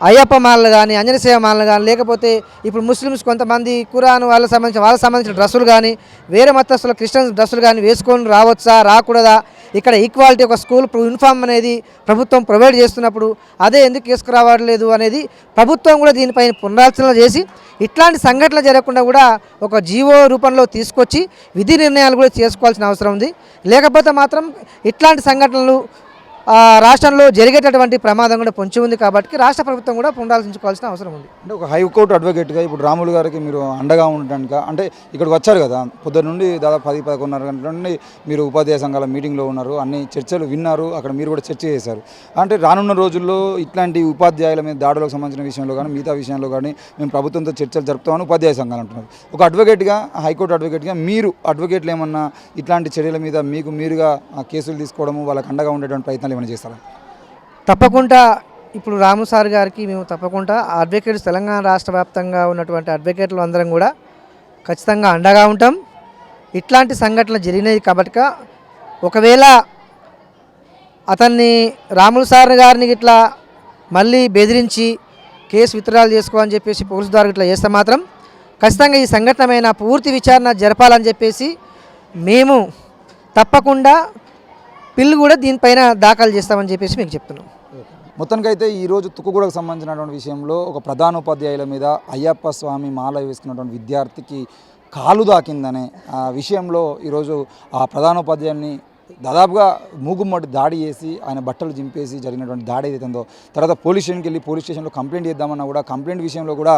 అయ్యప్ప మాలలు కానీ అంజనసేవ మాలలు కానీ లేకపోతే ఇప్పుడు ముస్లిమ్స్ కొంతమంది ఖురాన్ వాళ్ళకి సంబంధించిన డ్రెస్సులు కానీ వేరే మతస్థుల క్రిస్టియన్స్ డ్రెస్సులు కానీ వేసుకొని రావచ్చా రాకూడదా, ఇక్కడ ఈక్వాలిటీ ఒక స్కూల్ యూనిఫామ్ అనేది ప్రభుత్వం ప్రొవైడ్ చేస్తున్నప్పుడు అదే ఎందుకు తీసుకురావట్లేదు అనేది ప్రభుత్వం కూడా దీనిపైన పునరాలోచన చేసి ఇట్లాంటి సంఘటనలు జరగకుండా కూడా ఒక జీవో రూపంలో తీసుకొచ్చి విధి నిర్ణయాలు కూడా చేసుకోవాల్సిన అవసరం ఉంది. లేకపోతే మాత్రం ఇట్లాంటి సంఘటనలు రాష్ట్రంలో జరిగేటటువంటి ప్రమాదం కూడా పొంచి ఉంది కాబట్టి రాష్ట్ర ప్రభుత్వం కూడా పునరాలోచించుకోవాల్సిన అవసరం ఉంది. అంటే ఒక హైకోర్టు అడ్వకేట్గా ఇప్పుడు రాములు గారికి మీరు అండగా ఉండడానికి అంటే ఇక్కడికి వచ్చారు కదా, పొద్దున్న నుండి దాదాపు 10-11 గంటల నుండి మీరు ఉపాధ్యాయ సంఘాల మీటింగ్లో ఉన్నారు, అన్ని చర్చలు విన్నారు, అక్కడ మీరు కూడా చర్చ చేశారు. అంటే రానున్న రోజుల్లో ఇట్లాంటి ఉపాధ్యాయుల మీద దాడులకు సంబంధించిన విషయంలో కానీ మిగతా విషయంలో కానీ మేము ప్రభుత్వంతో చర్చలు జరుపుతామని ఉపాధ్యాయ సంఘాలు అంటున్నారు. ఒక అడ్వకేట్గా, హైకోర్టు అడ్వకేట్గా మీరు అడ్వకేట్లు ఏమన్నా ఇట్లాంటి చర్యల మీద మీకు మీరుగా కేసులు తీసుకోవడము, వాళ్ళకి అండగా ఉండేటువంటి ప్రయత్నాలు ఏమైనా చేస్తారా? తప్పకుండా ఇప్పుడు రాములు సార్ గారికి మేము తప్పకుండా అడ్వకేట్స్ తెలంగాణ రాష్ట్ర వ్యాప్తంగా ఉన్నటువంటి అడ్వకేట్లు అందరం కూడా ఖచ్చితంగా అండగా ఉంటాం. ఇట్లాంటి సంఘటనలు జరిగినాయి కాబట్టి ఒకవేళ అతన్ని రాములు సార్ గారిని ఇట్లా మళ్ళీ బెదిరించి కేసు విత్డ్రాల్ చేసుకోవాలని చెప్పేసి పోలీసు ద్వారా ఇట్లా చేస్తే మాత్రం ఖచ్చితంగా ఈ సంఘటనమైన పూర్తి విచారణ జరపాలని చెప్పేసి మేము తప్పకుండా పిల్లు కూడా దీనిపైన దాఖలు చేస్తామని చెప్పేసి మీకు చెప్తున్నాం. మొత్తానికైతే ఈరోజు తుక్కుగూడకు సంబంధించినటువంటి విషయంలో ఒక ప్రధానోపాధ్యాయుల మీద అయ్యప్ప స్వామి మాల వేసుకున్నటువంటి విద్యార్థికి కాలు దాకిందనే విషయంలో ఈరోజు ఆ ప్రధానోపాధ్యాయుని దాదాపుగా మూగుమ్మడి దాడి చేసి ఆయన బట్టలు చింపేసి జరిగినటువంటి దాడి ఏదైతుందో తర్వాత పోలీస్ స్టేషన్కి వెళ్ళి పోలీస్ స్టేషన్లో కంప్లైంట్ చేద్దామన్నా కూడా కంప్లైంట్ విషయంలో కూడా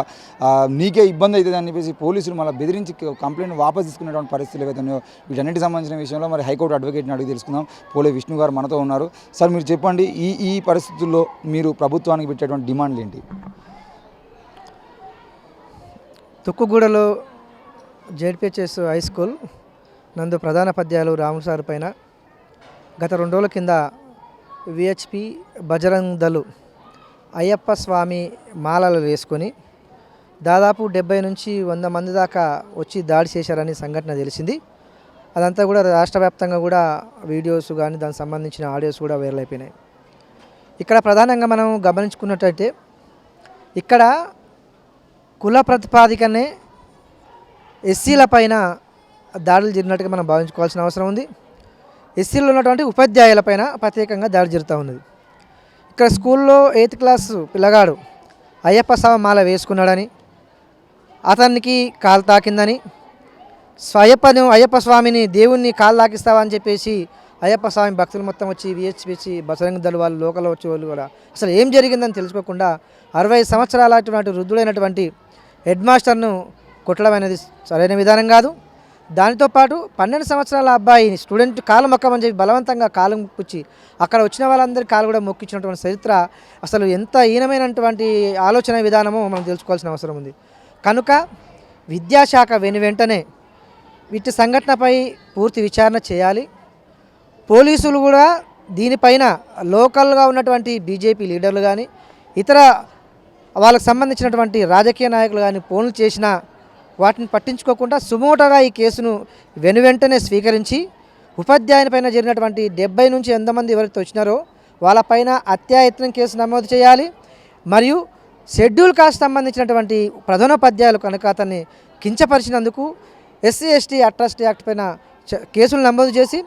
నీకే ఇబ్బంది అవుతుంది అని చెప్పేసి పోలీసులు మళ్ళీ బెదిరించి కంప్లైంట్ వాపస్ తీసుకునేటువంటి పరిస్థితులు ఏవైతున్నాయో వీటన్నిటికి సంబంధించిన విషయంలో మరి హైకోర్టు అడ్వకేట్ని అడిగి తెలుసుకుందాం. పోలే విష్ణు గారు మనతో ఉన్నారు. సార్ మీరు చెప్పండి, ఈ పరిస్థితుల్లో మీరు ప్రభుత్వానికి పెట్టేటువంటి డిమాండ్లు ఏంటి? తుక్కుగూడలో జెడ్పిహెచ్ఎస్ హై స్కూల్ నందు ప్రధానోపాధ్యాయులు రాములు సార్ పైన గత 2 రోజుల కింద విహెచ్పి బజరంగ్ దళ్ అయ్యప్ప స్వామి మాలలు వేసుకొని దాదాపు 70 నుంచి 100 మంది దాకా వచ్చి దాడి చేశారని సంఘటన తెలిసింది. అదంతా కూడా రాష్ట్ర వ్యాప్తంగా కూడా వీడియోస్ కానీ దానికి సంబంధించిన ఆడియోస్ కూడా వైరల్ అయిపోయినాయి. ఇక్కడ ప్రధానంగా మనం గమనించుకున్నట్టయితే ఇక్కడ కుల ప్రతిపాదికనే ఎస్సీల పైన దాడులు జరిగినట్టుగా మనం భావించుకోవాల్సిన అవసరం ఉంది. ఎస్సీలో ఉన్నటువంటి ఉపాధ్యాయులపైన ప్రత్యేకంగా దాడి జరుగుతూ ఉన్నది. ఇక్కడ స్కూల్లో 8th క్లాసు పిల్లగాడు అయ్యప్ప స్వామి మాల వేసుకున్నాడని అతనికి కాలు తాకిందని అయ్యప్ప స్వామిని దేవుణ్ణి కాలు తాకిస్తావా అని చెప్పేసి అయ్యప్ప స్వామి భక్తులు మొత్తం వచ్చి విహెచ్పిసి బజరంగ్ దళ్ వాళ్ళు లోకల్ వచ్చే వాళ్ళు కూడా అసలు ఏం జరిగిందని తెలుసుకోకుండా 60 సంవత్సరాల వృద్ధుడైనటువంటి హెడ్ మాస్టర్ను కొట్టడం అనేది సరైన విధానం కాదు. దానితో పాటు 12 సంవత్సరాల అబ్బాయి స్టూడెంట్ కాలు మొక్కమని చెప్పి బలవంతంగా కాలు మొక్కించి అక్కడ వచ్చిన వాళ్ళందరి కాలు కూడా మొక్కించినటువంటి చరిత్ర అసలు ఎంత హీనమైనటువంటి ఆలోచన విధానమో మనం తెలుసుకోవాల్సిన అవసరం ఉంది. కనుక విద్యాశాఖ వెంటనే వీటి సంఘటనపై పూర్తి విచారణ చేయాలి. పోలీసులు కూడా దీనిపైన లోకల్గా ఉన్నటువంటి బీజేపీ లీడర్లు కానీ ఇతర వాళ్ళకు సంబంధించినటువంటి రాజకీయ నాయకులు కానీ ఫోన్లు చేసినా వాటిని పట్టించుకోకుండా సుమోటోగా ఈ కేసును వెంటనే స్వీకరించి ఉపాధ్యాయుని పైన జరిగినటువంటి 70 నుంచి 100 మంది ఎవరైతే వచ్చినారో వాళ్ళపైన హత్యాయత్నం కేసు నమోదు చేయాలి. మరియు షెడ్యూల్ కాస్ట్ సంబంధించినటువంటి ప్రధానోపాధ్యాయులు కనుక అతన్ని కించపరిచినందుకు SC/ST అట్రాసిటీ యాక్ట్ పైన కేసులు నమోదు చేసి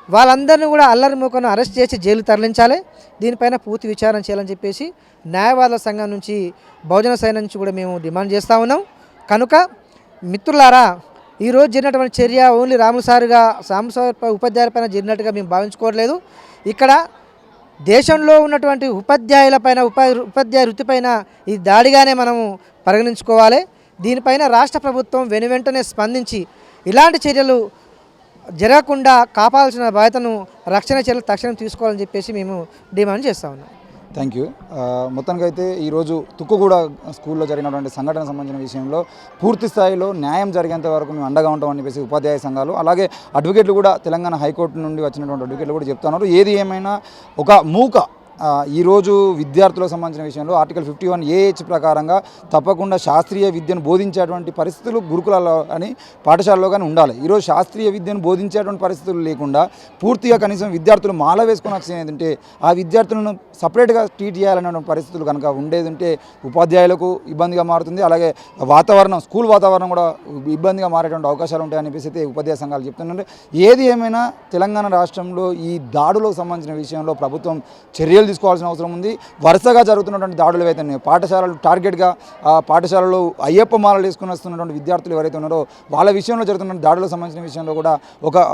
వాళ్ళందరినీ కూడా అల్లరి మూకను అరెస్ట్ చేసి జైలు తరలించాలి. దీనిపైన పూర్తి విచారణ చేయాలని చెప్పేసి న్యాయవాదుల సంఘం నుంచి బహుజన సైన్యం నుంచి కూడా మేము డిమాండ్ చేస్తూ ఉన్నాం. కనుక మిత్రులారా, ఈరోజు జరిగినటువంటి చర్య ఓన్లీ రాములు సారుగా ఉపాధ్యాయులపైన జరిగినట్టుగా మేము భావించుకోవట్లేదు. ఇక్కడ దేశంలో ఉన్నటువంటి ఉపాధ్యాయులపైన ఉపాధ్యాయ వృత్తిపైన ఈ దాడిగానే మనము పరిగణించుకోవాలి. దీనిపైన రాష్ట్ర ప్రభుత్వం వెంటనే స్పందించి ఇలాంటి చర్యలు జరగకుండా కాపాడాల్సిన బాధ్యతను రక్షణ చర్యలు తక్షణం తీసుకోవాలని చెప్పేసి మేము డిమాండ్ చేస్తూ ఉన్నాం. Thank you. మొత్తానికి అయితే ఈరోజు తుక్కుగూడ స్కూల్లో జరిగినటువంటి సంఘటన సంబంధించిన విషయంలో పూర్తి స్థాయిలో న్యాయం జరిగేంత వరకు మేము అండగా ఉంటామని చెప్పేసి ఉపాధ్యాయ సంఘాలు అలాగే అడ్వకేట్లు కూడా తెలంగాణ హైకోర్టు నుండి వచ్చినటువంటి అడ్వకేట్లు కూడా చెప్తున్నారు. ఏది ఏమైనా ఒక మూక ఈరోజు విద్యార్థులకు సంబంధించిన విషయంలో ఆర్టికల్ 51AH ప్రకారంగా తప్పకుండా శాస్త్రీయ విద్యను బోధించేటువంటి పరిస్థితులు గురుకులాల్లో కానీ పాఠశాలలో కానీ ఉండాలి. ఈరోజు శాస్త్రీయ విద్యను బోధించేటువంటి పరిస్థితులు లేకుండా పూర్తిగా కనీసం విద్యార్థులు మాల వేసుకొని వచ్చేది ఏంటంటే ఆ విద్యార్థులను సపరేట్గా ట్రీట్ చేయాలనే పరిస్థితులు కనుక ఉండేది ఉంటే ఉపాధ్యాయులకు ఇబ్బందిగా మారుతుంది. అలాగే వాతావరణం స్కూల్ వాతావరణం కూడా ఇబ్బందిగా మారేటువంటి అవకాశాలు ఉంటాయని చెప్పేసి ఉపాధ్యాయ సంఘాలు చెప్తున్నారు. ఏది ఏమైనా తెలంగాణ రాష్ట్రంలో ఈ దాడులకు సంబంధించిన విషయంలో ప్రభుత్వం చర్యలు తీసుకోవాల్సిన అవసరం ఉంది. వరుసగా జరుగుతున్నటువంటి దాడులు అయితే పాఠశాలలు టార్గెట్గా పాఠశాలలో అయ్యప్ప మాలలు వేసుకుని వస్తున్నటువంటి విద్యార్థులు ఎవరైతే ఉన్నారో వాళ్ళ విషయంలో జరుగుతున్న దాడులకు సంబంధించిన విషయంలో కూడా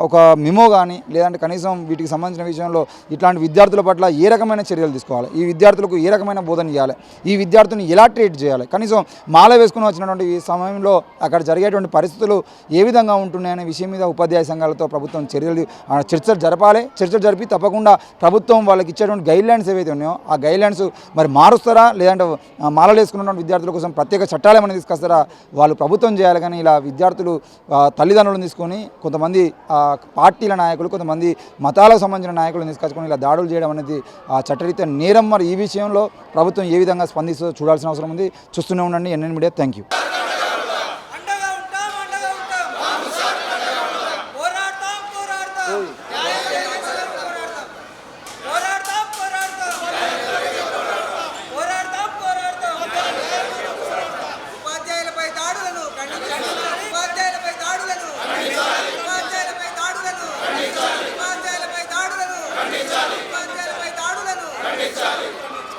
ఒక మెమో కానీ లేదంటే కనీసం వీటికి సంబంధించిన విషయంలో ఇట్లాంటి విద్యార్థుల పట్ల ఏ రకమైన చర్యలు తీసుకోవాలి, ఈ విద్యార్థులకు ఏ రకమైన బోధన చేయాలి, ఈ విద్యార్థులను ఎలా ట్రీట్ చేయాలి, కనీసం మాల వేసుకుని వచ్చినటువంటి ఈ సమయంలో అక్కడ జరిగేటువంటి పరిస్థితులు ఏ విధంగా ఉంటున్నాయనే విషయం మీద ఉపాధ్యాయ సంఘాలతో ప్రభుత్వం చర్చలు జరపాలి. చర్చలు జరిపి తప్పకుండా ప్రభుత్వం వాళ్ళకి ఇచ్చేటువంటి గైడ్లైన్స్ ఏవైతే ఉన్నాయో ఆ గైడ్లైన్స్ మరి మారుస్తారా, లేదంటే మాలలు వేసుకున్నటువంటి విద్యార్థుల కోసం ప్రత్యేక చట్టాలు ఏమైనా తీసుకొస్తారా వాళ్ళు ప్రభుత్వం చేయాలి. కానీ ఇలా విద్యార్థులు తల్లిదండ్రులను తీసుకొని కొంతమంది పార్టీల నాయకులు కొంతమంది మతాలకు సంబంధించిన నాయకులను తీసుకొచ్చుకొని ఇలా దాడులు చేయడం అనేది చట్టరీత్యా నేరం. మరి ఈ విషయంలో ప్రభుత్వం ఏ విధంగా స్పందిస్తుందో చూడాల్సిన అవసరం ఉంది. చూస్తూనే ఉండండి NN మీడియా. Thank you. దాడులను